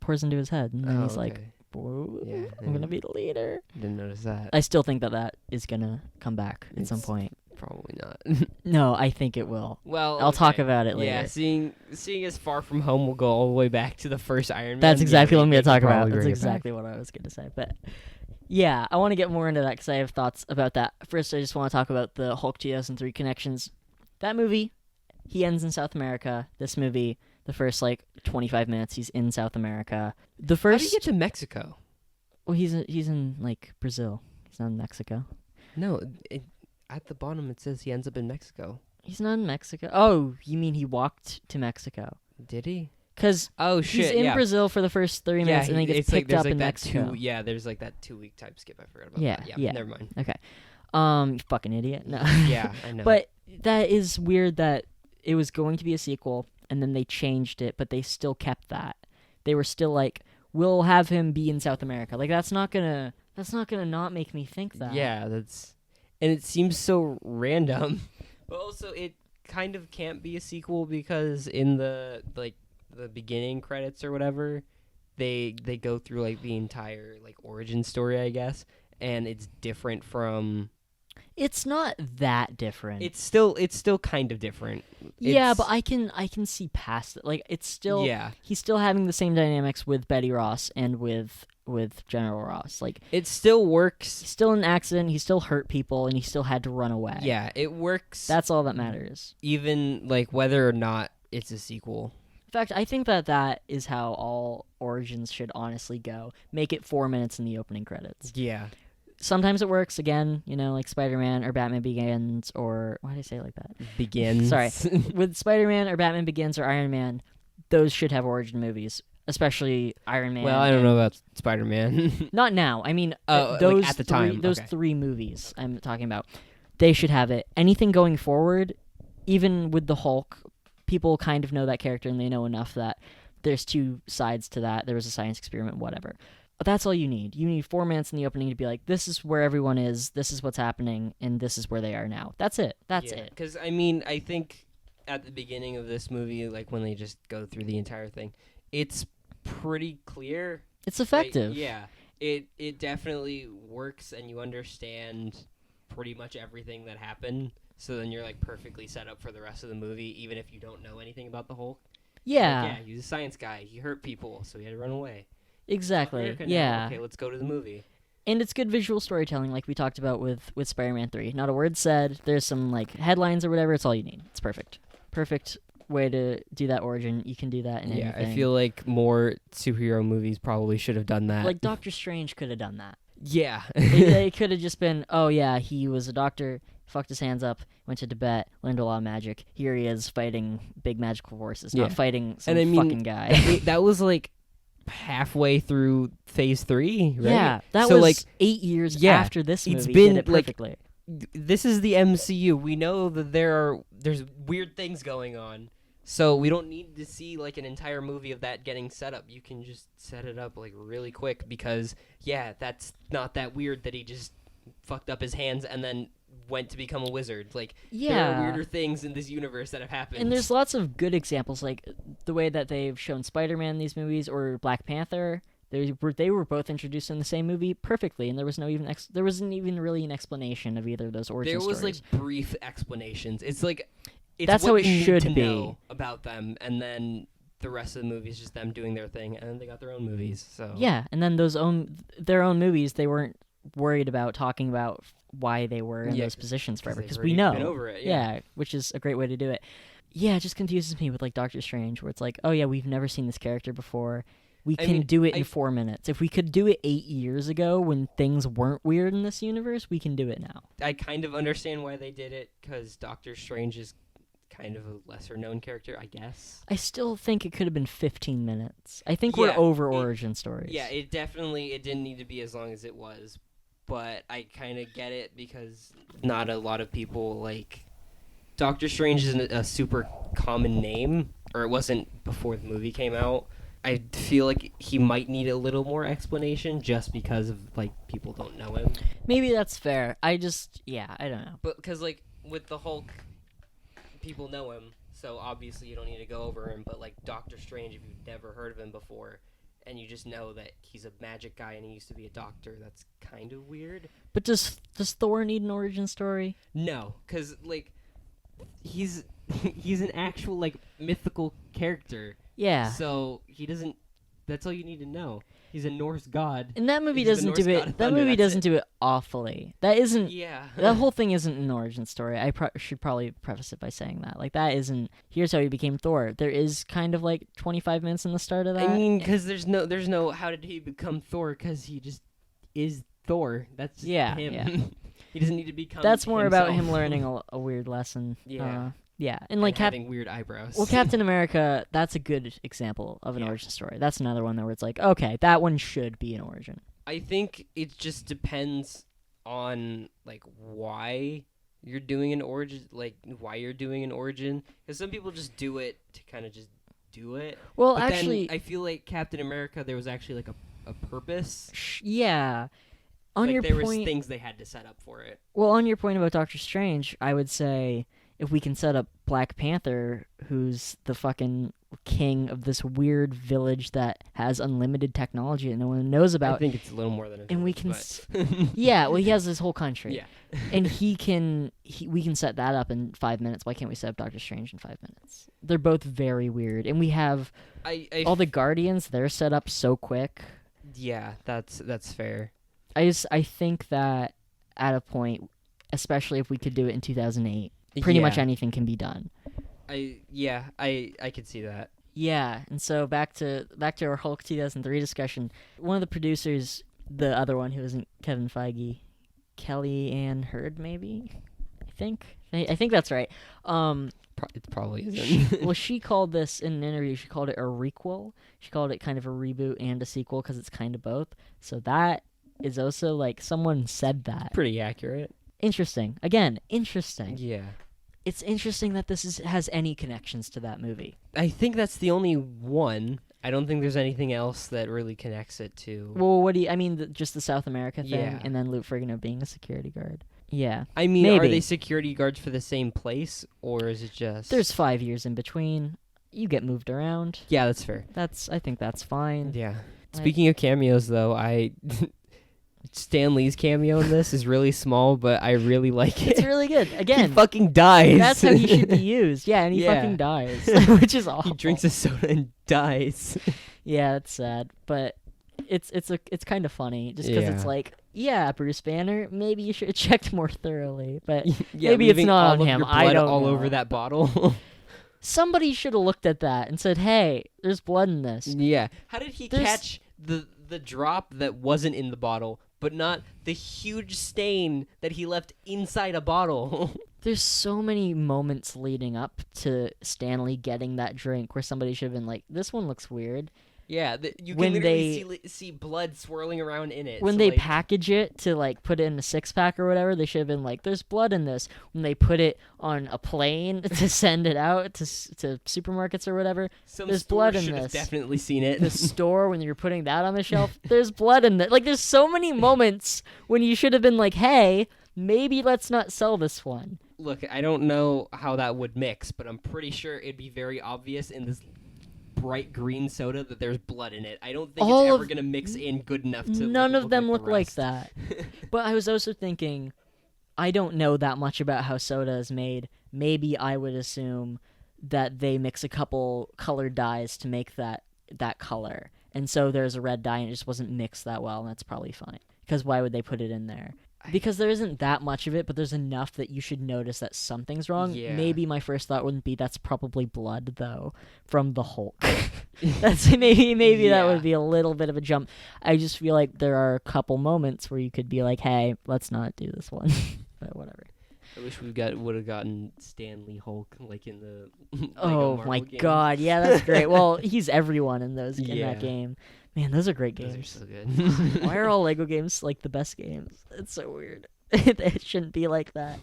pours into his head, and then he's like, okay. whoa, Yeah, I'm going to be the leader. Didn't notice that. I still think that is going to come back at some It's point. Probably not. No, I think it will. Well, I'll talk okay. about it later. Yeah, seeing as Far From Home will go all the way back to the first Iron Man. That's exactly what I'm going to talk about. Probably That's bring it back. exactly what I was going to say. But yeah, I want to get more into that because I have thoughts about that. First, I just want to talk about the Hulk 2003 connections. That movie, he ends in South America. This movie, the first 25 minutes, he's in South America. The How do first, you get to Mexico? well, he's in Brazil. He's not in Mexico. No, at the bottom it says he ends up in Mexico. He's not in Mexico. Oh, you mean he walked to Mexico? Did he? Because Oh shit! he's in yeah. Brazil for the first 30 minutes, and then he gets it's picked there's up in that Mexico. there's like that 2-week time skip. I forgot about Yeah, that. yeah. Never mind. Okay. You fucking idiot. No. Yeah, I know. But that is weird that it was going to be a sequel, and then they changed it, but they still kept that. They were still like, we'll have him be in South America. Like that's not gonna not make me think that. yeah, and it seems so random. But also, it kind of can't be a sequel because in the beginning credits or whatever, they go through the entire origin story, I guess, and it's different from. It's not that different. It's still kind of different. Yeah, It's- but I can see past it. Like it's still Yeah. he's still having the same dynamics with Betty Ross and with General Ross. Like It still works. he's still in an accident, he still hurt people, and he still had to run away. Yeah, it works. That's all that matters. even whether or not it's a sequel. In fact, I think that is how all origins should honestly go. Make it 4 minutes in the opening credits. Yeah. Sometimes it works, again, like Spider-Man or Batman Begins, or why did I say it like that? Begins. Sorry. With Spider-Man or Batman Begins or Iron Man, those should have origin movies, especially Iron Man. Well, I don't know about Spider-Man. Not now. I mean, Oh, those at the three, time. those Okay. 3 movies I'm talking about, they should have it. Anything going forward, even with the Hulk, people kind of know that character and they know enough that there's 2 sides to that. There was a science experiment, whatever. But that's all you need. You need 4 minutes in the opening to be like, this is where everyone is, this is what's happening, and this is where they are now. That's it. That's it. Because, I think at the beginning of this movie, when they just go through the entire thing, it's pretty clear. It's effective. Yeah. It definitely works, and you understand pretty much everything that happened. So then you're, perfectly set up for the rest of the movie, even if you don't know anything about the Hulk. Yeah. Yeah, he's a science guy. He hurt people, so he had to run away. Exactly. America now. Yeah. Okay, let's go to the movie. And it's good visual storytelling, like we talked about with Spider-Man 3. Not a word said. There's some headlines or whatever. It's all you need. It's perfect. Perfect way to do that origin. You can do that in Yeah, anything. I feel like more superhero movies probably should have done that. like Doctor Strange could have done that. yeah. It could have just been, oh yeah, he was a doctor, fucked his hands up, went to Tibet, learned a lot of magic. Here he is fighting big magical forces, not Yeah. fighting some And I mean, fucking guy. that was halfway through phase 3, right? Yeah, that So, was 8 years yeah, after this movie it's did been, it perfectly. This is the MCU. We know that there's weird things going on. So we don't need to see an entire movie of that getting set up. You can just set it up really quick because that's not that weird that he just fucked up his hands and then went to become a wizard. There Yeah. are weirder things in this universe that have happened. And there's lots of good examples, like the way that they've shown Spider-Man in these movies or Black Panther. They were both introduced in the same movie perfectly, and there wasn't even really an explanation of either of those origin There was stories. like brief explanations. It's like That's what how it you need should to be. know about them, and then the rest of the movie is just them doing their thing, and then they got their own movies. So Yeah, and then their own movies, they weren't worried about talking about why they were in Yeah, those positions forever, they've because we already know. been over it, Yeah, which is a great way to do it. Yeah, it just confuses me with like Doctor Strange, where it's like, oh yeah, we've never seen this character before. We I can mean, do it in 4 minutes. If we could do it 8 years ago when things weren't weird in this universe, we can do it now. I kind of understand why they did it, because Doctor Strange is kind of a lesser known character, I guess. I still think it could have been 15 minutes. I think we're over origin stories. Yeah, it didn't need to be as long as it was, but I kind of get it because not a lot of people like Doctor Strange isn't a super common name, or it wasn't before the movie came out. I feel like he might need a little more explanation just because of like people don't know him. Maybe that's fair. I don't know. But because like with the Hulk, people know him, so obviously you don't need to go over him. But like Doctor Strange, if you've never heard of him before, and you just know that he's a magic guy and he used to be a doctor, that's kind of weird. But does Thor need an origin story? No, because like he's an actual like mythical character. Yeah. So he doesn't. That's all you need to know. He's a Norse god. And that movie He's the doesn't Norse do god it. of That thunder, movie that's doesn't it. do it awfully. That isn't. Yeah. That whole thing isn't an origin story. I should probably preface it by saying that. Like that isn't. Here's how he became Thor. There is kind of like 25 minutes in the start of that. I mean, because there's no. How did he become Thor? Because he just is Thor. That's just Yeah, him. yeah. He doesn't need to become. That's more about himself. him learning a weird lesson. Yeah. Yeah, and like having weird eyebrows. Well, Captain America, that's a good example of an Yeah. origin story. That's another one where it's like, okay, that one should be an origin. I think it just depends on like why you're doing an origin, because some people just do it to kind of just do it. Well, But actually, then I feel like Captain America, there was actually like a purpose. yeah. On like your there was point, things they had to set up for it. well, on your point about Doctor Strange, I would say if we can set up Black Panther, who's the fucking king of this weird village that has unlimited technology that no one knows I about, think it's a little more than a and we village, can, but- yeah, well, he has this whole country, Yeah. and we can set that up in 5 minutes. Why can't we set up Doctor Strange in 5 minutes? They're both very weird, and we have I all the Guardians. They're set up so quick. yeah, that's fair. I think that at a point, especially if we could do it in 2008, pretty much Yeah. anything can be done. I could see that. Yeah, and so back to our Hulk 2003 discussion. One of the producers, the other one who isn't Kevin Feige, Kelly Ann Hurd, maybe. I think that's right. It probably isn't. Well, she called this in an interview. She called it a requel. She called it kind of a reboot and a sequel because it's kind of both. So that is also like someone said that. Pretty accurate. Interesting. Again, interesting. Yeah. It's interesting that this has any connections to that movie. I think that's the only one. I don't think there's anything else that really connects it to. Well, what do you? I mean, just the South America thing, Yeah. and then Luke Ferrigno being a security guard. Yeah. I mean, are maybe. they security guards for the same place, or is it just? There's 5 years in between. You get moved around. Yeah, that's fair. I think that's fine. Yeah. Like- Speaking of cameos, though, Stan Lee's cameo in this is really small, but I really like it. It's really good. He Again, fucking dies. that's how he should be used. Yeah, and he Yeah. fucking dies, which is awful. He drinks a soda and dies. Yeah, it's sad, but it's kind of funny just because it's Yeah. like, yeah, Bruce Banner, maybe you should have checked more thoroughly, but Yeah, maybe it's leaving not all on of him. your I blood don't all know. over that bottle. Somebody should have looked at that and said, "Hey, there's blood in this." Yeah. How did he There's- catch the drop that wasn't in the bottle, but not the huge stain that he left inside a bottle? There's so many moments leading up to Stanley getting that drink where somebody should have been like, "This one looks weird." Yeah, you When can they- literally see blood swirling around in it. When so, they like, package it to like put it in a 6-pack or whatever, they should have been like, "There's blood in this." When they put it on a plane to send it out to supermarkets or whatever, some there's store blood in should have this. definitely seen it. The store when you're putting that on the shelf, there's blood in it. Like, there's so many moments when you should have been like, "Hey, maybe let's not sell this one." Look, I don't know how that would mix, but I'm pretty sure it'd be very obvious in this bright green soda that there's blood in it. I don't think All it's ever of- gonna mix in good enough to. None of look them like look the like rest. that. But I was also thinking, I don't know that much about how soda is made. Maybe I would assume that they mix a couple colored dyes to make that color. And so there's a red dye and it just wasn't mixed that well, and that's probably fine. Because why would they put it in there? Because there isn't that much of it, but there's enough that you should notice that something's wrong. Yeah. Maybe my first thought wouldn't be that's probably blood, though, from the Hulk. That's maybe that Yeah. would be a little bit of a jump. I just feel like there are a couple moments where you could be like, hey, let's not do this one. But whatever. I wish would have gotten Stanley Hulk like in the. Lego Oh Marvel my games. god, yeah, that's great. Well, he's everyone in in Yeah. that game. Man, those are great Those are games. so good. Why are all Lego games like the best games? It's so weird. It shouldn't be like that,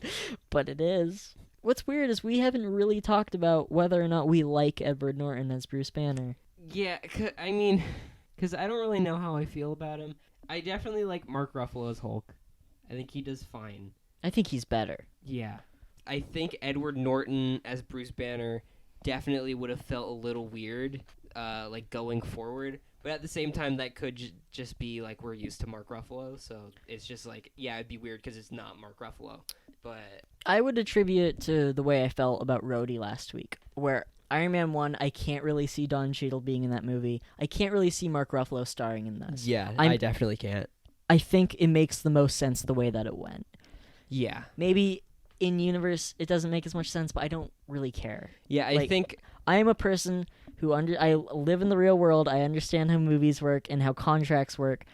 but it is. What's weird is we haven't really talked about whether or not we like Edward Norton as Bruce Banner. Yeah, I mean, because I don't really know how I feel about him. I definitely like Mark Ruffalo as Hulk. I think he does fine. I think he's better. Yeah. I think Edward Norton as Bruce Banner definitely would have felt a little weird, like going forward. But at the same time, that could just be like we're used to Mark Ruffalo, so it's just like, yeah, it'd be weird because it's not Mark Ruffalo. But I would attribute it to the way I felt about Rhodey last week, where Iron Man 1, I can't really see Don Cheadle being in that movie. I can't really see Mark Ruffalo starring in this. yeah, I'm- I definitely can't. I think it makes the most sense the way that it went. Yeah. Maybe in universe it doesn't make as much sense, but I don't really care. Yeah, I Like, think I am a person who I live in the real world. I understand how movies work and how contracts work.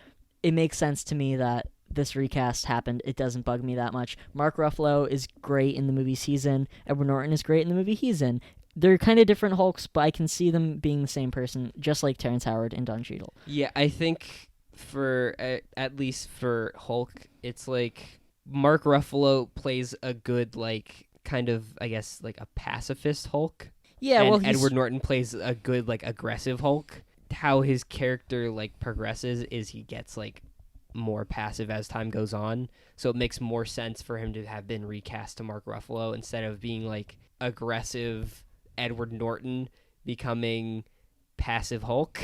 It makes sense to me that this recast happened. It doesn't bug me that much. Mark Ruffalo is great in the movies he's in. Edward Norton is great in the movie he's in. They're kind of different Hulks, but I can see them being the same person, just like Terrence Howard and Don Cheadle. Yeah, I think for at least for Hulk, it's like Mark Ruffalo plays a good like kind of I guess like a pacifist Hulk. Yeah, and well, he's, Edward Norton plays a good like aggressive Hulk. How his character like progresses is he gets like more passive as time goes on. So it makes more sense for him to have been recast to Mark Ruffalo instead of being like aggressive Edward Norton becoming passive Hulk.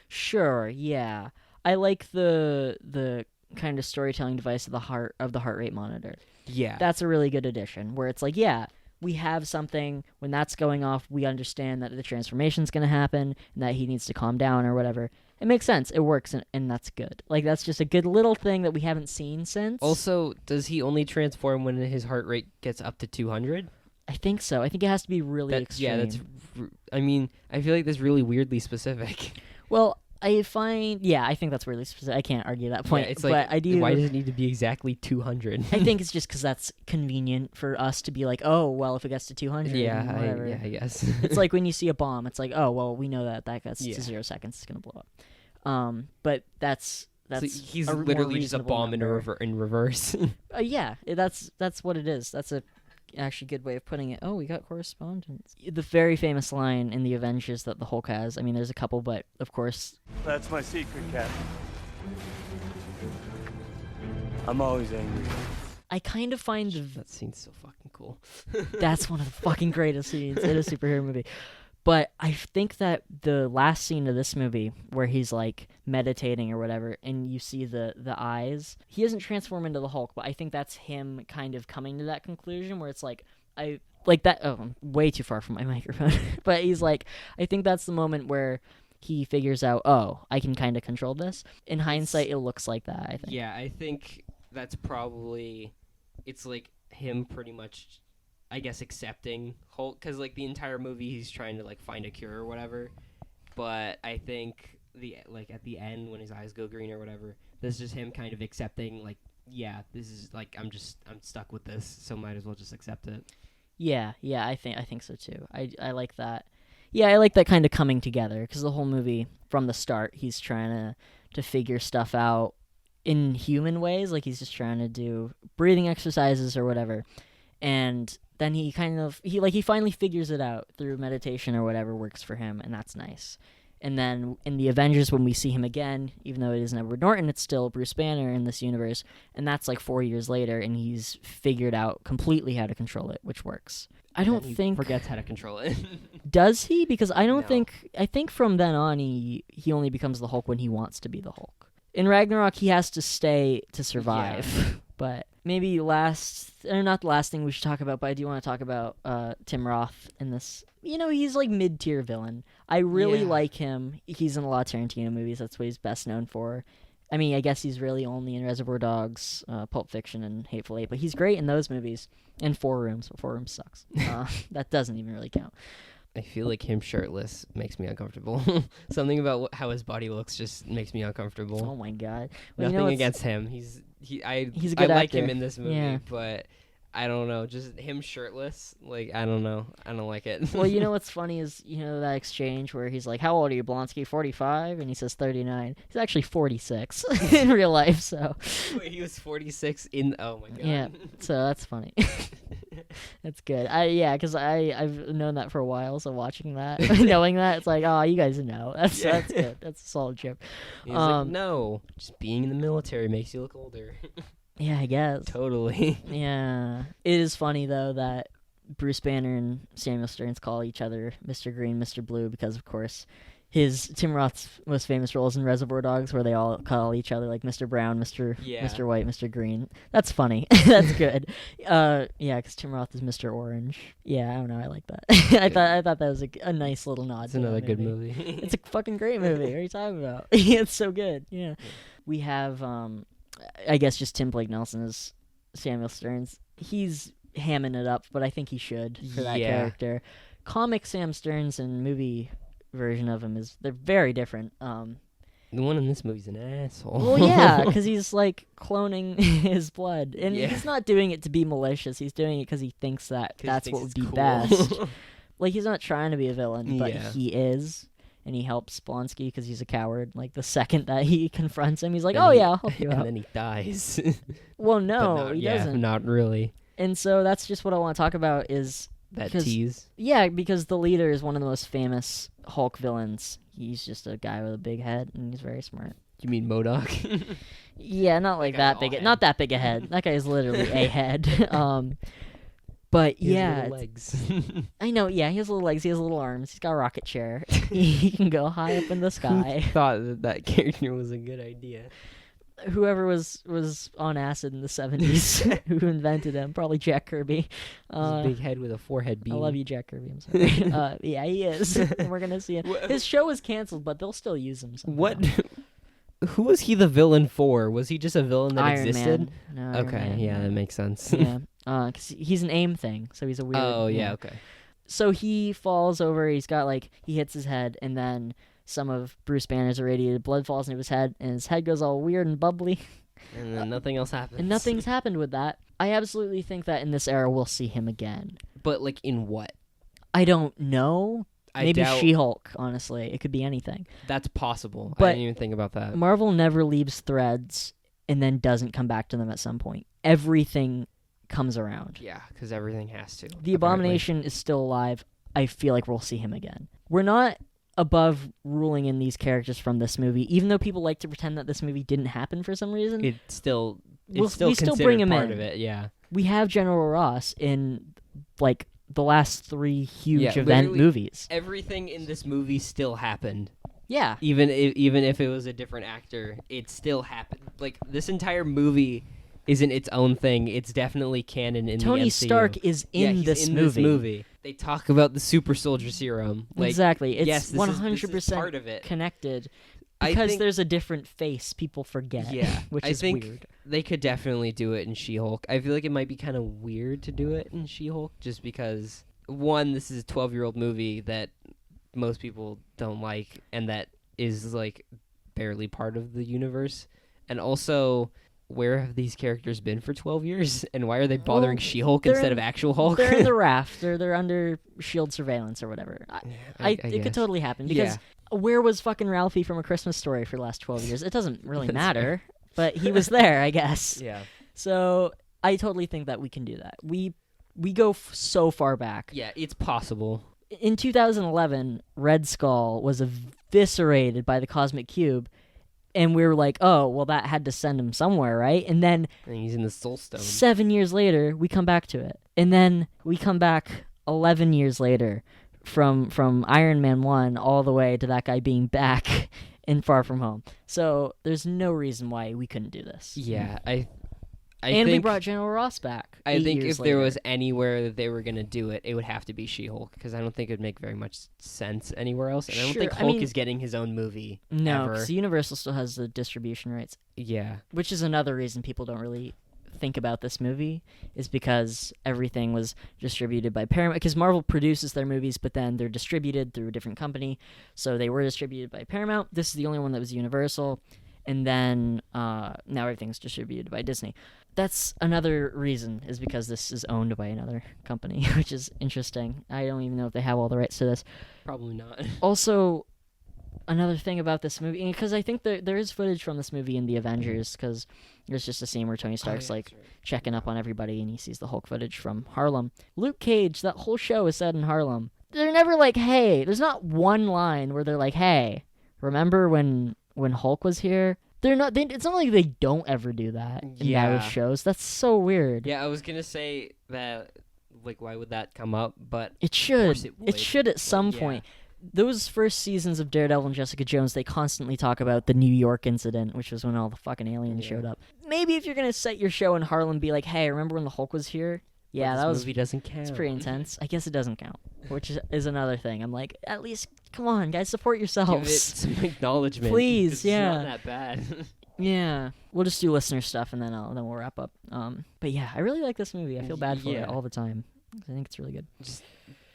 Sure, yeah. I like the kind of storytelling device of the heart rate monitor. Yeah. That's a really good addition where it's like, yeah, we have something when that's going off, we understand that the transformation's going to happen and that he needs to calm down or whatever. It makes sense. It works and that's good. Like that's just a good little thing that we haven't seen since. Also, does he only transform when his heart rate gets up to 200? I think so. I think it has to be really extreme. Yeah, I mean, I feel like that's really weirdly specific. Well, I think that's really specific. I can't argue that point. Yeah, it's but like, I do. why does it need to be exactly 200? I think it's just because that's convenient for us to be like, oh, well, if it gets to 200, yeah, whatever. I guess. It's like when you see a bomb, it's like, oh, well, we know that gets Yeah. to 0 seconds, it's gonna blow up. But that's So he's a more literally just a reasonable bomb number. in reverse. Yeah, that's what it is. That's a actually good way of putting it. Oh, we got correspondence. The very famous line in the Avengers that the Hulk has. I mean, there's a couple, but of course, That's my secret, Captain. I'm always angry. I kind of find That scene's so fucking cool. that's one of the fucking greatest scenes in a superhero movie. But I think that the last scene of this movie, where he's like meditating or whatever, and you see the eyes, he doesn't transform into the Hulk, but I think that's him kind of coming to that conclusion where it's like, I like that. Oh, I'm way too far from my microphone. But he's like, I think that's the moment where he figures out, oh, I can kind of control this. In hindsight, it looks like that, I think. Yeah, I think that's probably, it's like him pretty much, I guess, accepting Hulk, because like the entire movie he's trying to like find a cure or whatever, but I think at the end when his eyes go green or whatever, this is just him kind of accepting like, yeah, this is like I'm stuck with this, so might as well just accept it. Yeah, I think so too. I like that. Yeah, I like that kind of coming together, because the whole movie from the start he's trying to figure stuff out in human ways, like he's just trying to do breathing exercises or whatever, and then he finally figures it out through meditation or whatever works for him, and that's nice. And then in the Avengers, when we see him again, even though it isn't Edward Norton, it's still Bruce Banner in this universe. And that's like 4 years later, and he's figured out completely how to control it, which works. I don't He think... forgets how to control it. Does he? Because I don't No. think... I think from then on, he only becomes the Hulk when he wants to be the Hulk. In Ragnarok, he has to stay to survive. But maybe not the last thing we should talk about, but I do want to talk about Tim Roth in this. He's like mid-tier villain. I really like him. He's in a lot of Tarantino movies. That's what he's best known for. I mean, I guess he's really only in Reservoir Dogs, Pulp Fiction, and Hateful Eight, but he's great in those movies. And Four Rooms, but Four Rooms sucks. That doesn't even really count. I feel like him shirtless makes me uncomfortable. Something about how his body looks just makes me uncomfortable. Oh my god. Well, Nothing against him. He's a good I like him actor. in this movie, Yeah. but I don't know. Just him shirtless, like I don't know. I don't like it. Well, what's funny is, that exchange where he's like, how old are you, Blonsky? 45? And he says 39. He's actually 46 in real life, so. Wait, he was 46 in. Oh my god. Yeah, so that's funny. That's good. Because I've known that for a while, so watching that, knowing that, it's like, oh, you guys know. That's good. That's a solid trip. He's like, no, just being in the military makes you look older. Yeah, I guess. Totally. Yeah. It is funny, though, that Bruce Banner and Samuel Stearns call each other Mr. Green, Mr. Blue, because, of course, Tim Roth's most famous roles in Reservoir Dogs, where they all call each other, like, Mr. Brown, Mr. White, Mr. Green. That's funny. That's good. Because Tim Roth is Mr. Orange. Yeah, I don't know. I like that. I thought that was a nice little nod. It's to that another good movie. It's a fucking great movie. What are you talking about? It's so good. Yeah. We have... I guess just Tim Blake Nelson as Samuel Stearns. He's hamming it up, but I think he should for that character. Comic Sam Stearns and movie version of him they're very different. The one in this movie's an asshole. Well, yeah, because he's like cloning his blood, and Yeah. he's not doing it to be malicious. He's doing it because he thinks that's what would be cool. best. Like, he's not trying to be a villain, but Yeah. he is. And he helps Blonsky because he's a coward. Like, the second that he confronts him, he's like, And oh, he- yeah, I'll help you and out. then he dies. Well, But no, not- he yeah, doesn't. not really. And so that's just what I want to talk about is... That because- tease. Yeah, because the leader is one of the most famous Hulk villains. He's just a guy with a big head, and he's very smart. You mean MODOK? Yeah, not like That that guy big. all Not that big a head. That guy is literally a head. But He has yeah, little legs. I know. Yeah, he has little legs. He has little arms. He's got a rocket chair. He can go high up in the sky. Who thought that character was a good idea? Whoever was on acid in the 70s, who invented him, probably Jack Kirby. His big head with a forehead beam. I love you, Jack Kirby. I'm sorry. Yeah, he is. And we're gonna see him. His show was canceled, but they'll still use him. Somehow. What? Who was he the villain for? Was he just a villain that Iron existed? Man. No, Iron Okay, Man, yeah, that makes sense. Yeah, 'cause he's an AIM thing, so he's a weird. Oh, yeah, okay. So he falls over. He hits his head, and then some of Bruce Banner's irradiated blood falls into his head, and his head goes all weird and bubbly. And then nothing else happens. And nothing's happened with that. I absolutely think that in this era we'll see him again. But, like, in what? I don't know. I Maybe doubt She-Hulk, honestly. It could be anything. that's possible. I But didn't even think about that. Marvel never leaves threads and then doesn't come back to them at some point. Everything comes around. Yeah, because everything has to. The apparently. Abomination is still alive. I feel like we'll see him again. We're not above ruling in these characters from this movie, even though people like to pretend that this movie didn't happen for some reason. It's still we still considered bring him part in. of it, yeah. We have General Ross in, like, the last 3 huge Yeah, event literally movies. Everything in this movie still happened. Yeah. Even if it was a different actor, it still happened. Like, this entire movie isn't its own thing. It's definitely canon in the Tony MCU. Stark is Yeah, in he's this in movie. this movie. They talk about the super soldier serum. Like, Exactly. It's yes, this 100% is part of it. connected. I Because think- there's a different face people forget. Yeah, which I is think weird. they could definitely do it in She-Hulk. I feel like it might be kind of weird to do it in She-Hulk just because, one, this is a 12-year-old movie that most people don't like and that is, like, barely part of the universe. And also, where have these characters been for 12 years? And why are they bothering Well, She-Hulk they're instead in- of actual Hulk? They're in the raft. They're under SHIELD surveillance or whatever. It could guess. totally happen because where was fucking Ralphie from A Christmas Story for the last 12 years? It doesn't really That's matter, but he was there, I guess. Yeah. So I totally think that we can do that. We go so far back. Yeah, it's possible. In 2011, Red Skull was a eviscerated by the cosmic cube. And we were like, oh, well, that had to send him somewhere, right? And then And he's in the Soul Stone. 7 years later, we come back to it. And then we come back 11 years later from Iron Man 1 all the way to that guy being back in Far From Home. So there's no reason why we couldn't do this. Yeah, I And we think, brought General Ross back. I 8 think years if there later. was anywhere that they were gonna do it, it would have to be She-Hulk, because I don't think it'd make very much sense anywhere else. And I don't Sure, think I Hulk mean- is getting his own movie. No, ever. because Universal still has the distribution rights, Yeah, which is another reason people don't really think about this movie, is because everything was distributed by Paramount. Because Marvel produces their movies, but then they're distributed through a different company. So they were distributed by Paramount. This is the only one that was Universal. And then now everything's distributed by Disney. That's another reason, is because this is owned by another company, which is interesting. I don't even know if they have all the rights to this. probably not. Also, another thing about this movie, because I think there is footage from this movie in the Avengers, because there's just a scene where Tony Stark's like checking up on everybody, and he sees the Hulk footage from Harlem. Luke Cage, that whole show is set in Harlem. They're never like, hey, there's not one line where they're like, hey, remember when Hulk was here? They're not. It's not like they don't ever do that in Yeah. those shows. That's so weird. Yeah, I was gonna say that. Like, why would that come up? But It course should. it It would, should at but some yeah. point. Those first seasons of Daredevil and Jessica Jones, they constantly talk about the New York incident, which was when all the fucking aliens Yeah. showed up. Maybe if you're gonna set your show in Harlem, be like, hey, remember when the Hulk was here? Yeah, this that was movie doesn't count. it's pretty intense. I guess it doesn't count, which is another thing. I'm like, at least, come on, guys, support Give it yourselves. some acknowledgement. Please, 'cause yeah. It's not that bad. Yeah, we'll just do listener stuff and then we'll wrap up. But yeah, I really like this movie. I feel bad for Yeah. it all the time. I think it's really good. Just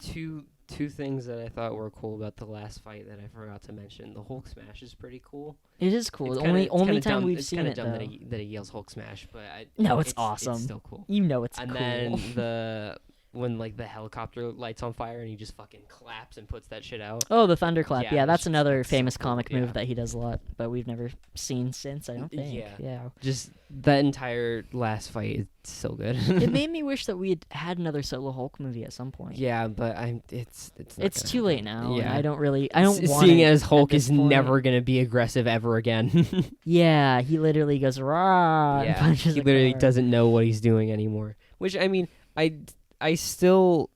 two things that I thought were cool about the last fight that I forgot to mention. The Hulk smash is pretty cool. It is cool. It's only kinda only time dumb. we've It's seen kinda it dumb though. that he yells Hulk smash, but No, it's awesome. It's still cool. You know it's And cool. then when like the helicopter lights on fire and he just fucking claps and puts that shit out. Oh, the thunderclap. Yeah, Yeah, it's that's just, another like, so famous cool, comic move yeah. that he does a lot, but we've never seen since, I don't think. Yeah. Just that entire last fight is so good. It made me wish that we had another solo Hulk movie at some point. Yeah, but it's not It's gonna too late happen. now. and Yeah. I don't want Seeing it as at Hulk this is point. never gonna be aggressive ever again. Yeah, he literally goes rah and Yeah, punches he a literally car. doesn't know what he's doing anymore. Which I mean, I still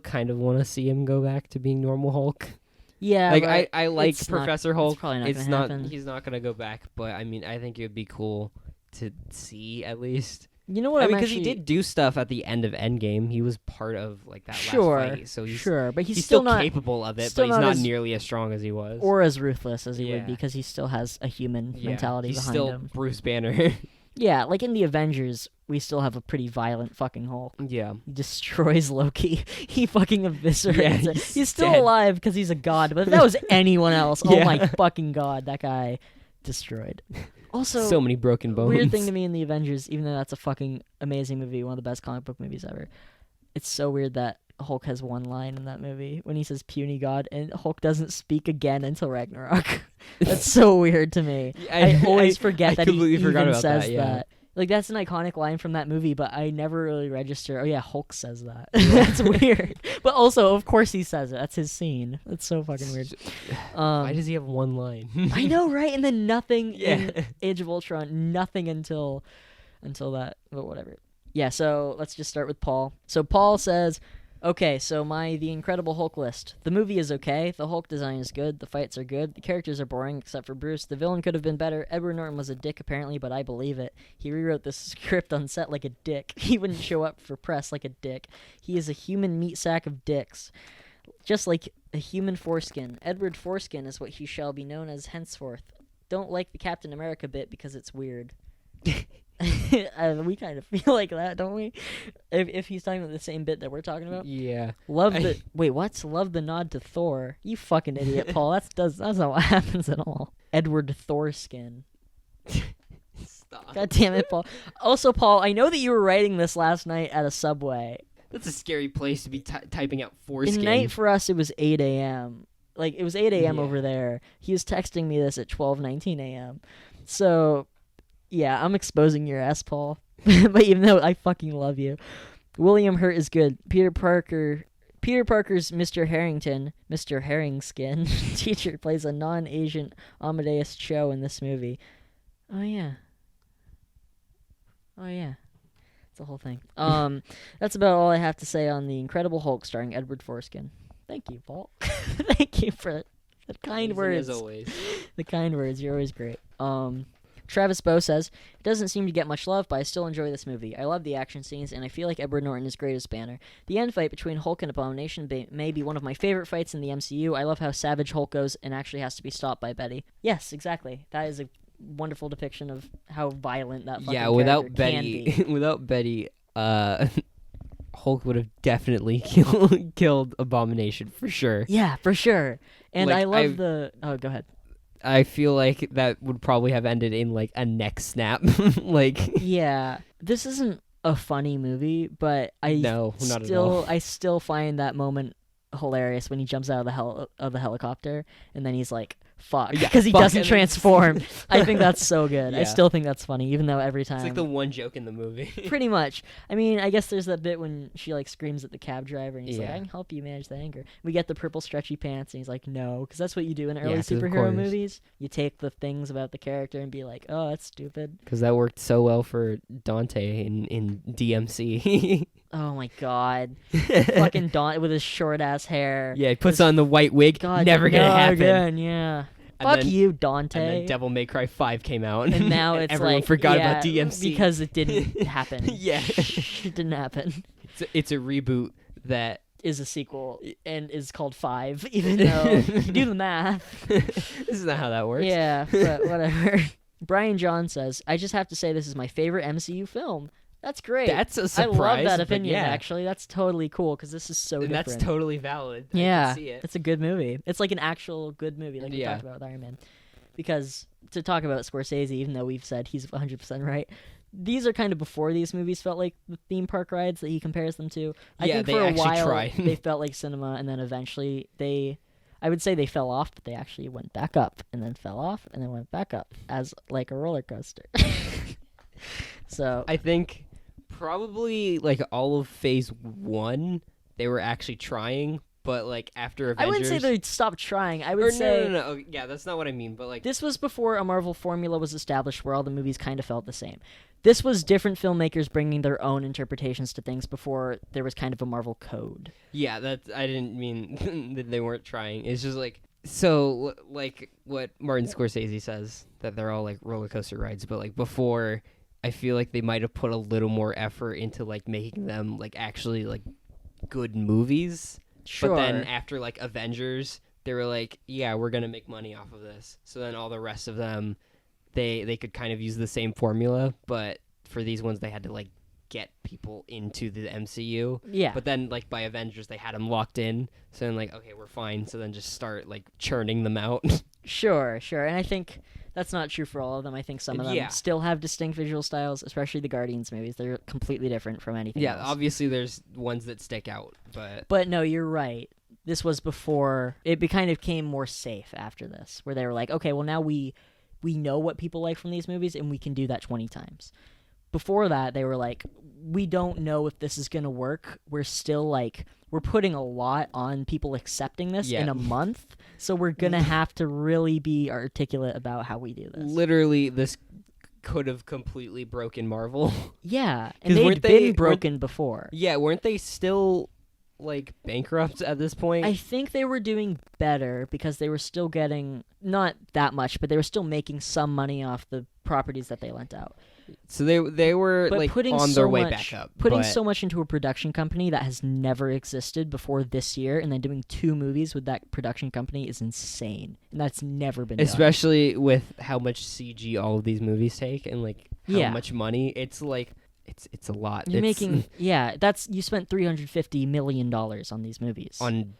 kind of want to see him go back to being normal Hulk. Yeah, Like but I like it's not- Professor it's Hulk. probably not It's gonna not. happen. He's not gonna go back. But I mean, I think it would be cool to see at least. You know what? I I'm mean, because actually, he did do stuff at the end of Endgame. He was part of like that sure, last fight. So he's sure, but he's still still not capable of it, still but he's not not as- nearly as strong as he was. or as ruthless as he would Yeah. be, because he still has a human Yeah, mentality he's behind still him. Bruce Banner. Yeah, like in the Avengers, we still have a pretty violent fucking Hulk. yeah. He destroys Loki. He fucking eviscerates Yeah, it. he's He's still dead. alive because he's a god, but if that was anyone else, oh Yeah. my fucking god, that guy destroyed. Also, So many broken bones. weird thing to me in the Avengers, even though that's a fucking amazing movie, one of the best comic book movies ever, it's so weird that Hulk has one line in that movie when he says puny god, and Hulk doesn't speak again until Ragnarok. That's so weird to me. I always forget that he completely forgot even about says that, yeah. Like, that's an iconic line from that movie, but I never really register, oh yeah, Hulk says that. That's weird. But also, of course he says it. That's his scene. That's so fucking weird. Why does he have one line? I know, right? And then nothing Yeah. in Age of Ultron, nothing until that, but whatever. Yeah, so let's just start with Paul. So Paul says, okay, so the Incredible Hulk list. The movie is okay. The Hulk design is good. The fights are good. The characters are boring except for Bruce. The villain could have been better. Edward Norton was a dick apparently, but I believe it. He rewrote the script on set like a dick. He wouldn't show up for press like a dick. He is a human meat sack of dicks. Just like a human foreskin. Edward Foreskin is what he shall be known as henceforth. Don't like the Captain America bit because it's weird. We kind of feel like that, don't we? If he's talking about the same bit that we're talking about. Yeah. Love the wait, what? Love the nod to Thor. You fucking idiot, Paul. That's not what happens at all. Edward Thorskin. Stop. God damn it, Paul. Also, Paul, I know that you were writing this last night at a Subway. That's a scary place to be typing out In foreskin. night for us, it was 8 a.m. Like, it was 8 a.m. Yeah. over there. He was texting me this at 12:19 a.m. So, yeah, I'm exposing your ass, Paul. But even though I fucking love you. William Hurt is good. Peter Parker Peter Parker's Mr. Harrington, Mr. Herringskin teacher plays a non-Asian Amadeus Cho in this movie. Oh yeah. It's the whole thing. That's about all I have to say on The Incredible Hulk starring Edward Foreskin. Thank you, Paul. Thank you for the kind words. As always. The kind words. You're always great. Travis Bow says, it doesn't seem to get much love, but I still enjoy this movie. I love the action scenes, and I feel like Edward Norton is great as Banner. The end fight between Hulk and Abomination may be one of my favorite fights in the MCU. I love how savage Hulk goes and actually has to be stopped by Betty. Yes, exactly. That is a wonderful depiction of how violent that fucking without character can be. Betty, without Betty, Hulk would have definitely killed Abomination for sure. Yeah, for sure. And Like, I love the... Oh, go ahead. I feel like that would probably have ended in like a neck snap. Like, Yeah, this isn't a funny movie, but No, not at all. I still find that moment hilarious when he jumps out of the helicopter and then he's like, fuck, Yeah, because he fuck, doesn't and then- transform. I think that's so good. I Yeah. still think that's funny, even though every time... it's like the one joke in the movie. Pretty much. I mean, I guess there's that bit when she like screams at the cab driver and he's like, Yeah. I can help you manage the anger. We get the purple stretchy pants and he's like, no, because that's what you do in early 'cause of superhero course. movies. You take the things about the character and be like, oh, that's stupid. Because that worked so well for Dante in DMC. Oh my god. Fucking Dante with his short ass hair. Yeah, he puts on the white wig. God, Never gonna no, happen. Again, yeah. And Fuck then- you, Dante. And then Devil May Cry 5 came out. And now it's everyone like forgot yeah, about DMC. because it didn't happen. Yeah. It didn't happen. It's a reboot that Is a sequel and is called 5, even though do the math. this is not how that works. Yeah, but whatever. Brian John says, I just have to say this is my favorite MCU film. That's great. That's a I love surprise, that but opinion, yeah. actually. That's totally cool because this is so And different. that's totally valid. I Yeah, can see it. it's a good movie. It's like an actual good movie, like we Yeah. talked about with Iron Man. Because to talk about Scorsese, even though we've said he's 100% right, these are kind of before these movies felt like the theme park rides that he compares them to. I Yeah, think they for a actually while tried. they felt like cinema, and then eventually I would say they fell off, but they actually went back up, and then fell off, and then went back up as like a roller coaster. So I think probably like all of phase 1 they were actually trying, but like after Avengers I wouldn't say they stopped trying. I would or say no. Oh, yeah, that's not what I mean, but like this was before a Marvel formula was established where all the movies kind of felt the same. This was different filmmakers bringing their own interpretations to things before there was kind of a Marvel code. yeah, that I didn't mean that they weren't trying. It's just like so like what Martin Scorsese says that they're all like roller coaster rides, but like before I feel like they might have put a little more effort into like making them like actually like good movies. Sure. But then after like Avengers, they were like, yeah, we're gonna make money off of this. So then all the rest of them, they could kind of use the same formula, but for these ones they had to like get people into the MCU. Yeah. But then like by Avengers they had them locked in. So then like okay, we're fine. So then just start like churning them out. Sure. And I think that's not true for all of them. I think some of them Yeah. still have distinct visual styles, especially the Guardians movies. They're completely different from anything Yeah, else. obviously there's ones that stick out, but But no, you're right. This was before kind of came more safe after this, where they were like, okay, well now we know what people like from these movies, and we can do that 20 times. Before that, they were like, we don't know if this is gonna work. We're still like, we're putting a lot on people accepting this Yeah. in a month, so we're gonna have to really be articulate about how we do this. literally this could have completely broken Marvel. Yeah, 'Cause and they'd weren't been they- broken before. Yeah, weren't they still like bankrupt at this point? I think they were doing better because they were still getting not that much, but they were still making some money off the properties that they lent out. So they were But like putting on so their way much, back up. putting but so much into a production company that has never existed before this year, and then doing 2 movies with that production company is insane, and that's never been done. especially with how much CG all of these movies take and like how Yeah. much money, it's like it's a lot. You're It's making you spent $350 million on these movies. on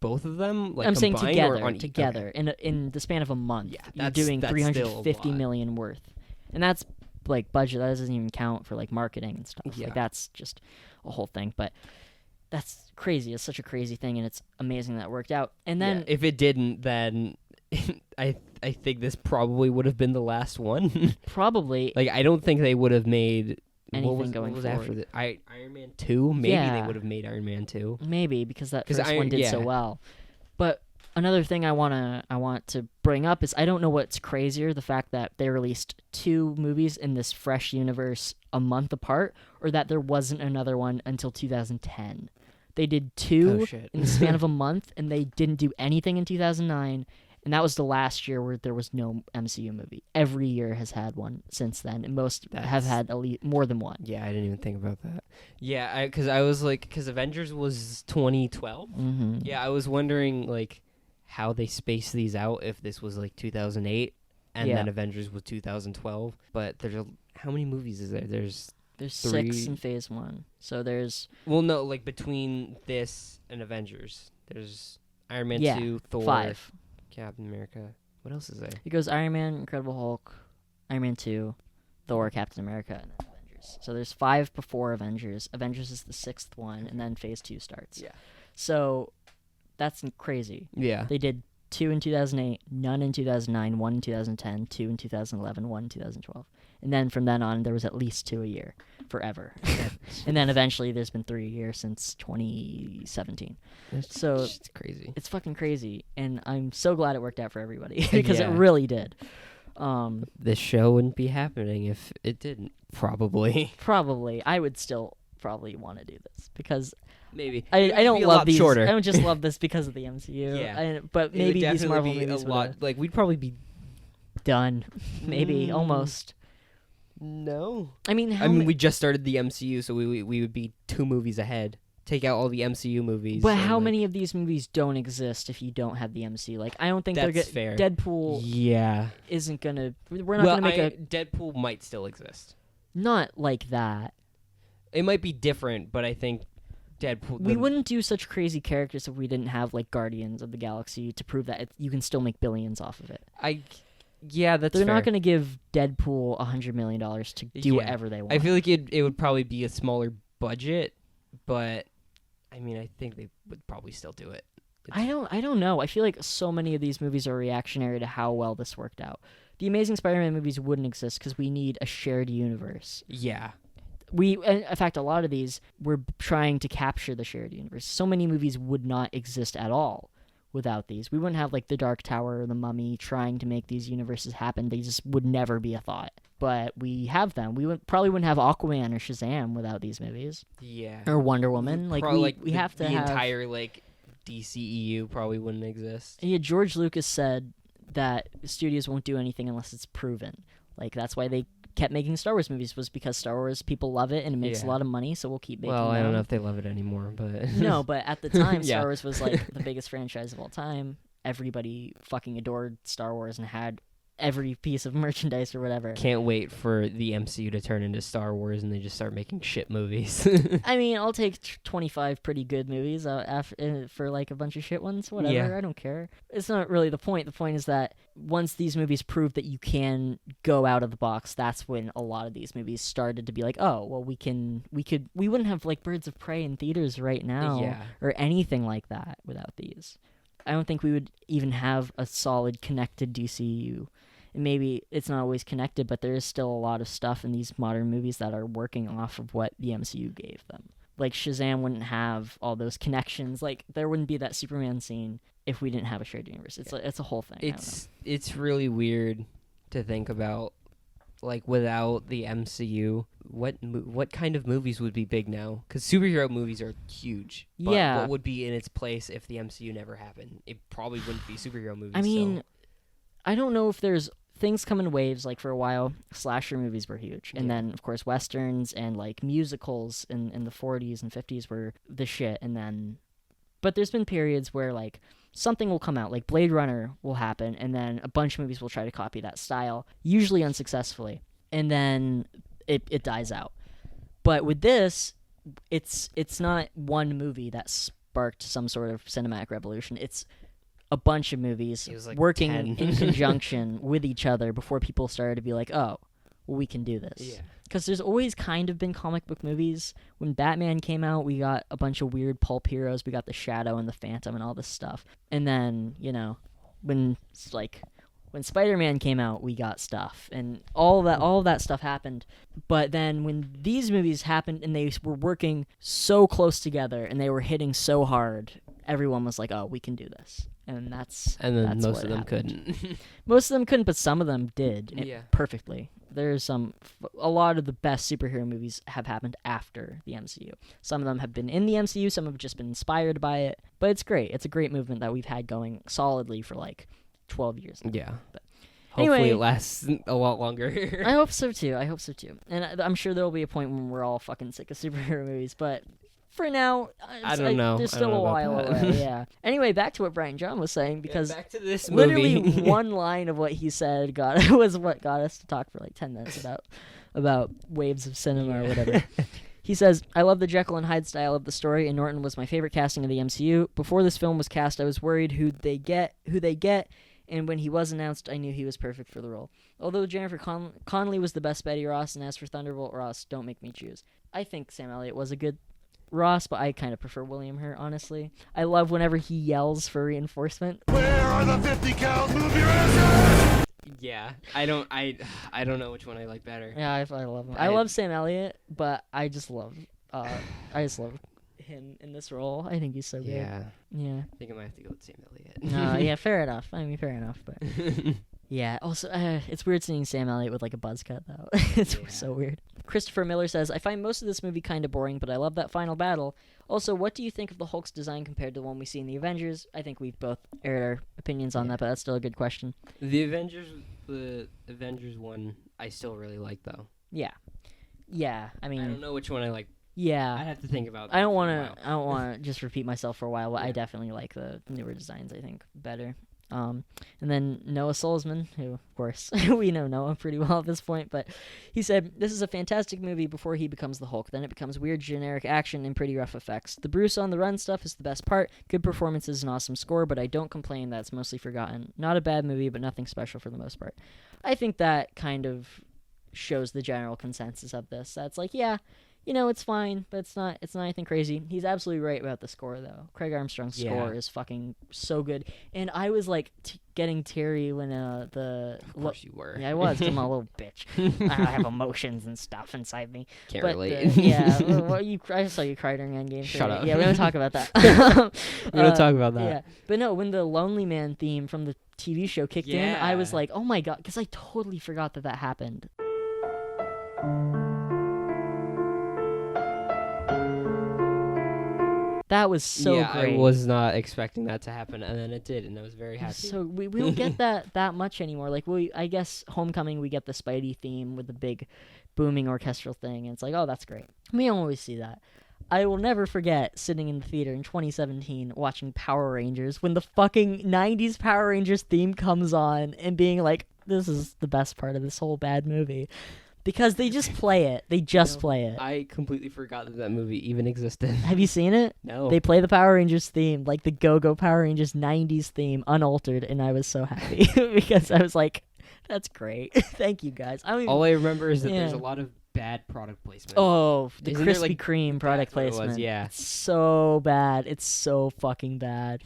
both of them. Like I'm saying combined, together, or on together in the span of a month. Yeah, you're that's- doing that's 350 still a lot. million worth, and that's like budget. That doesn't even count for like marketing and stuff. Yeah. Like that's just a whole thing. But that's crazy. It's such a crazy thing, and it's amazing that it worked out. And Yeah, then if it didn't, then I think this probably would have been the last one. probably Like I don't think they would have made anything going what was forward. after the Iron Man 2? Maybe they Yeah. would have made Iron Man 2. Maybe because that 'Cause first one did so yeah. well. But another thing I want to bring up is I don't know what's crazier, the fact that they released 2 movies in this fresh universe a month apart, or that there wasn't another one until 2010. They did 2 Oh, shit. in the span of a month, and they didn't do anything in 2009. And that was the last year where there was no MCU movie. Every year has had one since then, and most have That's- had at least more than one. Yeah, I didn't even think about that. Yeah, because I was like, because Avengers was 2012. Mm-hmm. Yeah, I was wondering like how they spaced these out if this was like 2008 and Yeah. then Avengers was 2012. But how many movies is there? There's 6 3. in Phase 1. So there's no, like between this and Avengers, there's Iron Man Yeah, 2, Thor, 5. Captain America. What else is there? It goes Iron Man, Incredible Hulk, Iron Man 2, Thor, Captain America, and then Avengers. So there's 5 before Avengers. Avengers is the 6th one, and then Phase 2 starts. Yeah. So that's crazy. Yeah. They did 2 in 2008, none in 2009, 1 in 2010, 2 in 2011, 1 in 2012. And then from then on, there was at least 2 a year, forever. And then eventually there's been 3 a year since 2017. So It's crazy. it's fucking crazy, and I'm so glad it worked out for everybody because Yeah. it really did. This show wouldn't be happening if it didn't. Probably. Probably, I would still probably want to do this because Maybe. I don't be a love lot these. shorter. I don't just love this because of the MCU. Yeah. But It would maybe these definitely Marvel be movies a would lot. have Like we'd probably be done. Maybe almost. no. I mean, I mean, we just started the MCU, so we would be 2 movies ahead. Take out all the MCU movies. But and, how like- many of these movies don't exist if you don't have the MCU? Like, I don't think they're That's gonna. fair. Deadpool Yeah. isn't gonna. We're not gonna make a Deadpool might still exist. not like that. It might be different, but I think Deadpool. We wouldn't do such crazy characters if we didn't have like Guardians of the Galaxy to prove that you can still make billions off of it. Yeah, that's. They're fair. not going to give Deadpool $100 million to do Yeah. whatever they want. I feel like it would probably be a smaller budget, but I mean, I think they would probably still do it. I don't know. I feel like so many of these movies are reactionary to how well this worked out. The Amazing Spider-Man movies wouldn't exist because we need a shared universe. Yeah. In fact, a lot of these we're trying to capture the shared universe. So many movies would not exist at all without these. We wouldn't have like The Dark Tower or The Mummy trying to make these universes happen. They just would never be a thought. But we have them. We probably wouldn't have Aquaman or Shazam without these movies. Yeah. Or Wonder Woman. Like we have to the have entire like DCEU probably wouldn't exist. Yeah, George Lucas said that studios won't do anything unless it's proven. Like that's why they kept making Star Wars movies, was because Star Wars people love it and it makes a Yeah. lot of money, so we'll keep making Well, them. I don't know if they love it anymore, but No, but at the time, Yeah. Star Wars was like the biggest franchise of all time. Everybody fucking adored Star Wars and had every piece of merchandise or whatever. can't wait for the MCU to turn into Star Wars and they just start making shit movies. I mean, I'll take 25 pretty good movies for like a bunch of shit ones. Whatever, Yeah. I don't care. It's not really the point. The point is that once these movies prove that you can go out of the box, that's when a lot of these movies started to be like, oh, well, we wouldn't have like Birds of Prey in theaters right now Yeah. or anything like that without these. I don't think we would even have a solid connected DCU. And maybe it's not always connected, but there is still a lot of stuff in these modern movies that are working off of what the MCU gave them. Like Shazam wouldn't have all those connections. Like there wouldn't be that Superman scene if we didn't have a shared universe. It's a whole thing. I don't It's really weird to think about, like without the MCU, what kind of movies would be big now? Because superhero movies are huge. But Yeah. what would be in its place if the MCU never happened? It probably wouldn't be superhero movies. I mean, so. I don't know if there's things come in waves. Like for a while, slasher movies were huge, and Yeah. then of course westerns and like musicals in the 40s and 50s were the shit. And then, but there's been periods where like something will come out, like Blade Runner will happen, and then a bunch of movies will try to copy that style, usually unsuccessfully, and then it dies out. But with this, it's not one movie that sparked some sort of cinematic revolution. It's a bunch of movies It was like working 10. in conjunction with each other before people started to be like, oh, well, we can do this. Yeah. Because there's always kind of been comic book movies. When Batman came out, we got a bunch of weird pulp heroes. We got the Shadow and the Phantom and all this stuff. And then, when when Spider-Man came out, we got stuff, and all of that stuff happened. But then when these movies happened and they were working so close together and they were hitting so hard, everyone was like, "Oh, we can do this." And that's And then that's most what of them happened. couldn't. Most of them couldn't, but some of them did Yeah. perfectly. There's a lot of the best superhero movies have happened after the MCU. Some of them have been in the MCU, some have just been inspired by it. But it's great. It's a great movement that we've had going solidly for like 12 years now. Yeah. But Hopefully anyway, it lasts a lot longer. I hope so too. And I'm sure there'll be a point when we're all fucking sick of superhero movies, but for now, I don't know. There's I still don't a know while about that. away. Yeah. Anyway, back to what Brian John was saying, because back to this movie. literally one line of what he said was what got us to talk for like 10 minutes about waves of cinema or whatever. He says, "I love the Jekyll and Hyde style of the story, and Norton was my favorite casting of the MCU. Before this film was cast, I was worried who they get, and when he was announced, I knew he was perfect for the role. Although Jennifer Connelly was the best Betty Ross, and as for Thunderbolt Ross, don't make me choose. I think Sam Elliott was a good Ross, but I kind of prefer William Hurt, honestly. I love whenever he yells for reinforcement. Where are the 50 cal? Move your asses! Yeah. I don't know which one I like better. Yeah, I love him. I love Sam Elliott, but I just love him in this role. I think he's so good. Yeah. Yeah. I think I might have to go with Sam Elliott. No, yeah, fair enough. I mean, fair enough, but yeah. Also, it's weird seeing Sam Elliott with like a buzz cut though. It's so weird. Christopher Miller says, "I find most of this movie kind of boring, but I love that final battle. Also, what do you think of the Hulk's design compared to the one we see in the Avengers?" I think we've both aired our opinions on that, but that's still a good question. The Avengers one, I still really like though. Yeah. Yeah. I mean, I don't know which one I like. yeah. I have to think about that. I don't for a want to. I don't want to just repeat myself for a while, but I Yeah. definitely like the newer designs. I think better. And then Noah Solzman, who of course we know Noah pretty well at this point, but he said, "This is a fantastic movie before he becomes the Hulk. Then it becomes weird, generic action and pretty rough effects. The Bruce on the run stuff is the best part. Good performances and awesome score, but I don't complain that it's mostly forgotten. Not a bad movie, but nothing special for the most part." I think that kind of shows the general consensus of this. That's like, yeah, you know, it's fine, but it's not anything crazy. He's absolutely right about the score, though. Craig Armstrong's score is fucking so good. And I was, like, getting teary when the... Of course you were. Yeah, I was. I'm a little bitch. I have emotions and stuff inside me. Can't But, relate. yeah, I saw you cry during Endgame. Shut up. Yeah, we don't talk about that. We don't talk about that. Yeah, but no, when the Lonely Man theme from the TV show kicked in, I was Yeah. like, oh my god, because I totally forgot that happened. That was so great. I was not expecting that to happen, and then it did, and I was very It was happy. So we don't get that much anymore. Like I guess Homecoming we get the Spidey theme with the big booming orchestral thing, and it's like, oh, that's great. We don't always see that. I will never forget sitting in the theater in 2017 watching Power Rangers when the fucking 90s Power Rangers theme comes on and being like, this is the best part of this whole bad movie. Because they just play it. They just play it. I completely forgot that movie even existed. Have you seen it? No. They play the Power Rangers theme, like the Go-Go Power Rangers 90s theme, unaltered, and I was so happy because I was like, that's great. Thank you, guys. I don't even... All I remember is that there's Yeah. a lot of bad product placement. Oh, the Isn't there, Krispy like, Kreme product that's what it was, placement. yeah. It's so bad. It's so fucking bad.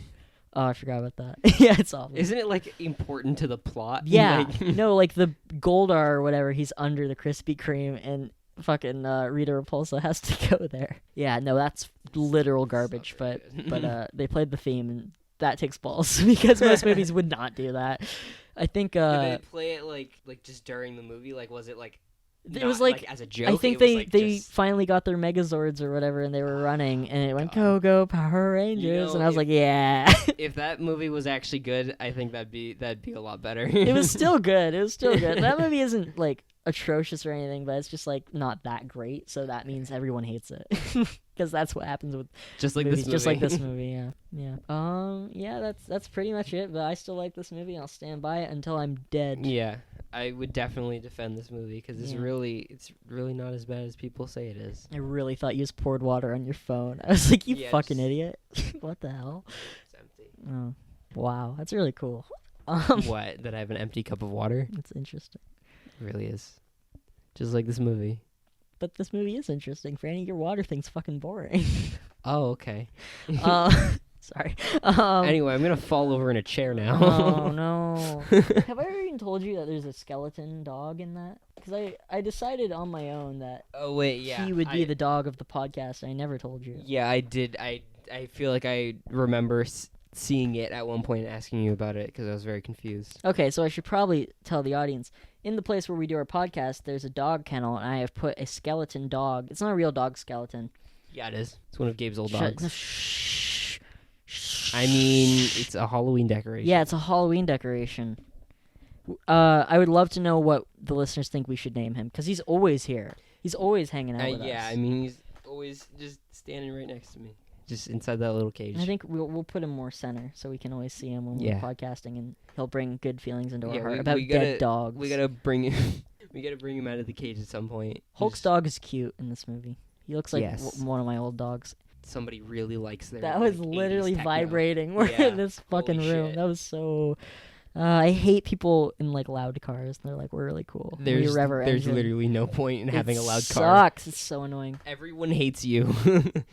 Oh, I forgot about that. Yeah, it's awful. Isn't it like important to the plot? Yeah. Like, No, like the Goldar or whatever, he's under the Krispy Kreme and fucking Rita Repulsa has to go there. Yeah, no, that's literal garbage, very but good. they played the theme and that takes balls because most movies would not do that. I think did they play it like just during the movie? Like was it like it was not, like as a joke? I think It was, they like, they just- finally got their Megazords or whatever, and they were running, and it went God. Go Power Rangers, know, and I was if- like, yeah. if that movie was actually good, I think that'd be a lot better. It was still good. It was still good. That movie isn't like atrocious or anything, but it's just like not that great. So that means everyone hates it because that's what happens with just like movies, this movie. just like this movie. Yeah. Yeah. That's pretty much it. But I still like this movie. And I'll stand by it until I'm dead. Yeah, I would definitely defend this movie because it's Yeah. really not as bad as people say it is. I really thought you just poured water on your phone. I was like, you Yeah, fucking just- idiot. What the hell? It's empty. Oh, wow. That's really cool. What? That I have an empty cup of water? That's interesting. It really is. Just like this movie. But this movie is interesting. Franny, your water thing's fucking boring. Oh, okay. uh, Sorry. Anyway, I'm gonna fall over in a chair now. Oh no. Have I ever even told you that there's a skeleton dog in that? Because I decided on my own that Oh wait, yeah. he would be the dog of the podcast. I never told you. Yeah, I did. I feel like I remember seeing it at one point and asking you about it because I was very confused. Okay, so I should probably tell the audience. In the place where we do our podcast, there's a dog kennel, and I have put a skeleton dog. It's not a real dog skeleton. Yeah, it is. It's one of Gabe's old Shut- dogs. no, shh. I mean, it's a Halloween decoration. Yeah, it's a Halloween decoration. I would love to know what the listeners think we should name him, because he's always here. He's always hanging out with yeah, us. I mean, he's always just standing right next to me, just inside that little cage. I think we'll put him more center, so we can always see him when Yeah. we're podcasting, and he'll bring good feelings into our Yeah, heart we about gotta- dead dogs. We gotta bring him. We gotta bring him out of the cage at some point. Hulk's Just- dog is cute in this movie. He looks like Yes. one of my old dogs. Somebody really likes their. That was like, 80s literally techno. vibrating. We're Yeah. in this fucking Holy room. shit. That was so. I hate people in like loud cars. They're like, we're really cool. There's we rev our there's engine. literally no point in having a loud car. Sucks. It's so annoying. Everyone hates you.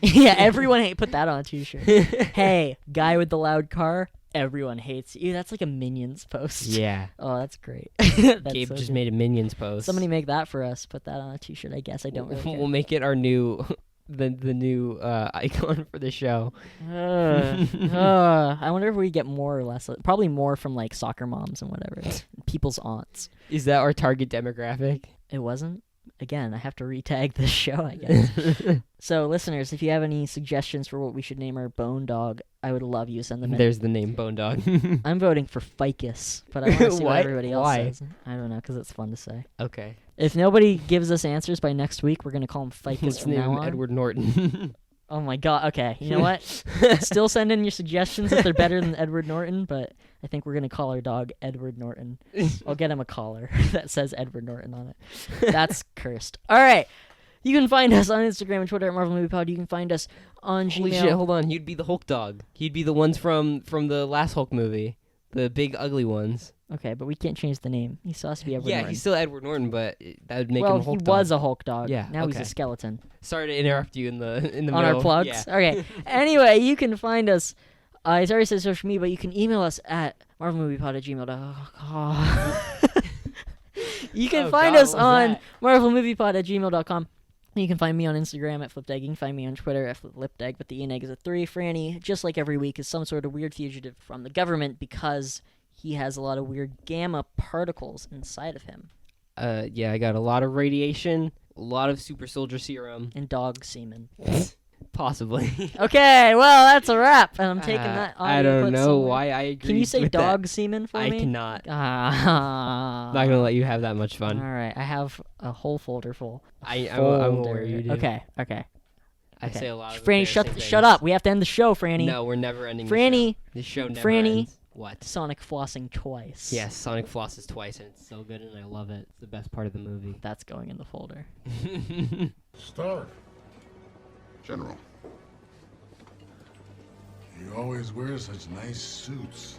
Yeah, everyone put that on a t-shirt. Hey, guy with the loud car. Everyone hates you. That's like a Minions post. Yeah. Oh, that's great. That's Gabe so just good. made a Minions post. Somebody make that for us. Put that on a t-shirt. I guess I don't really care. We'll make it our new, the new icon for the show. I wonder if we get more or less. Probably more from like soccer moms and whatever. People's aunts. Is that our target demographic? It wasn't. Again, I have to retag this show, I guess. So, listeners, if you have any suggestions for what we should name our bone dog, I would love you to send them in. There's the name Bone Dog. I'm voting for Ficus, but I want to see what What? everybody else Why? says. I don't know, because it's fun to say. Okay. If nobody gives us answers by next week, we're going to call him Ficus Let's from name now him on. Edward Norton. Oh my god, okay. You know what? Still send in your suggestions if they're better than Edward Norton, but I think we're going to call our dog Edward Norton. I'll get him a collar that says Edward Norton on it. That's cursed. All right. You can find us on Instagram and Twitter at Marvel Movie Pod. You can find us on Holy Gmail. shit! Hold on. He'd be the Hulk dog. He'd be the ones from the last Hulk movie, the big ugly ones. Okay, but we can't change the name. He still has to be Edward Yeah, Norton. he's still Edward Norton, but that would make him well, a Hulk he dog. was a Hulk dog. Yeah, Now he's okay. a skeleton. Sorry to interrupt you in the On middle. our plugs? Yeah. Okay. Anyway, you can find us. It's already said social media, but you can email us at marvelmoviepod@gmail.com. You can Oh, find God, us what was on that? marvelmoviepod@gmail.com. You can find me on Instagram at FlipDeg. You can find me on Twitter at FlipDeg, but the E-Neg is a 3. Franny, just like every week, is some sort of weird fugitive from the government because he has a lot of weird gamma particles inside of him. Yeah, I got a lot of radiation, a lot of super soldier serum, And dog semen. possibly. Okay, well, that's a wrap. And I'm taking that audio I don't clip know somewhere. why I agree. Can you say with dog That. semen for I me? cannot. Ah. Not gonna let you have that much fun. All right, I have a whole folder full. I'm Folder. aware you do. Okay. I Okay. say a lot of Franny, embarrassing shut things. up. We have to end the show, Franny. No, we're never ending Franny, the show. The show never Franny. ends. What? Sonic flossing twice. Yes, Sonic flosses twice, and it's so good, and I love it. It's the best part of the movie. That's going in the folder. Stark. General. You always wear such nice suits.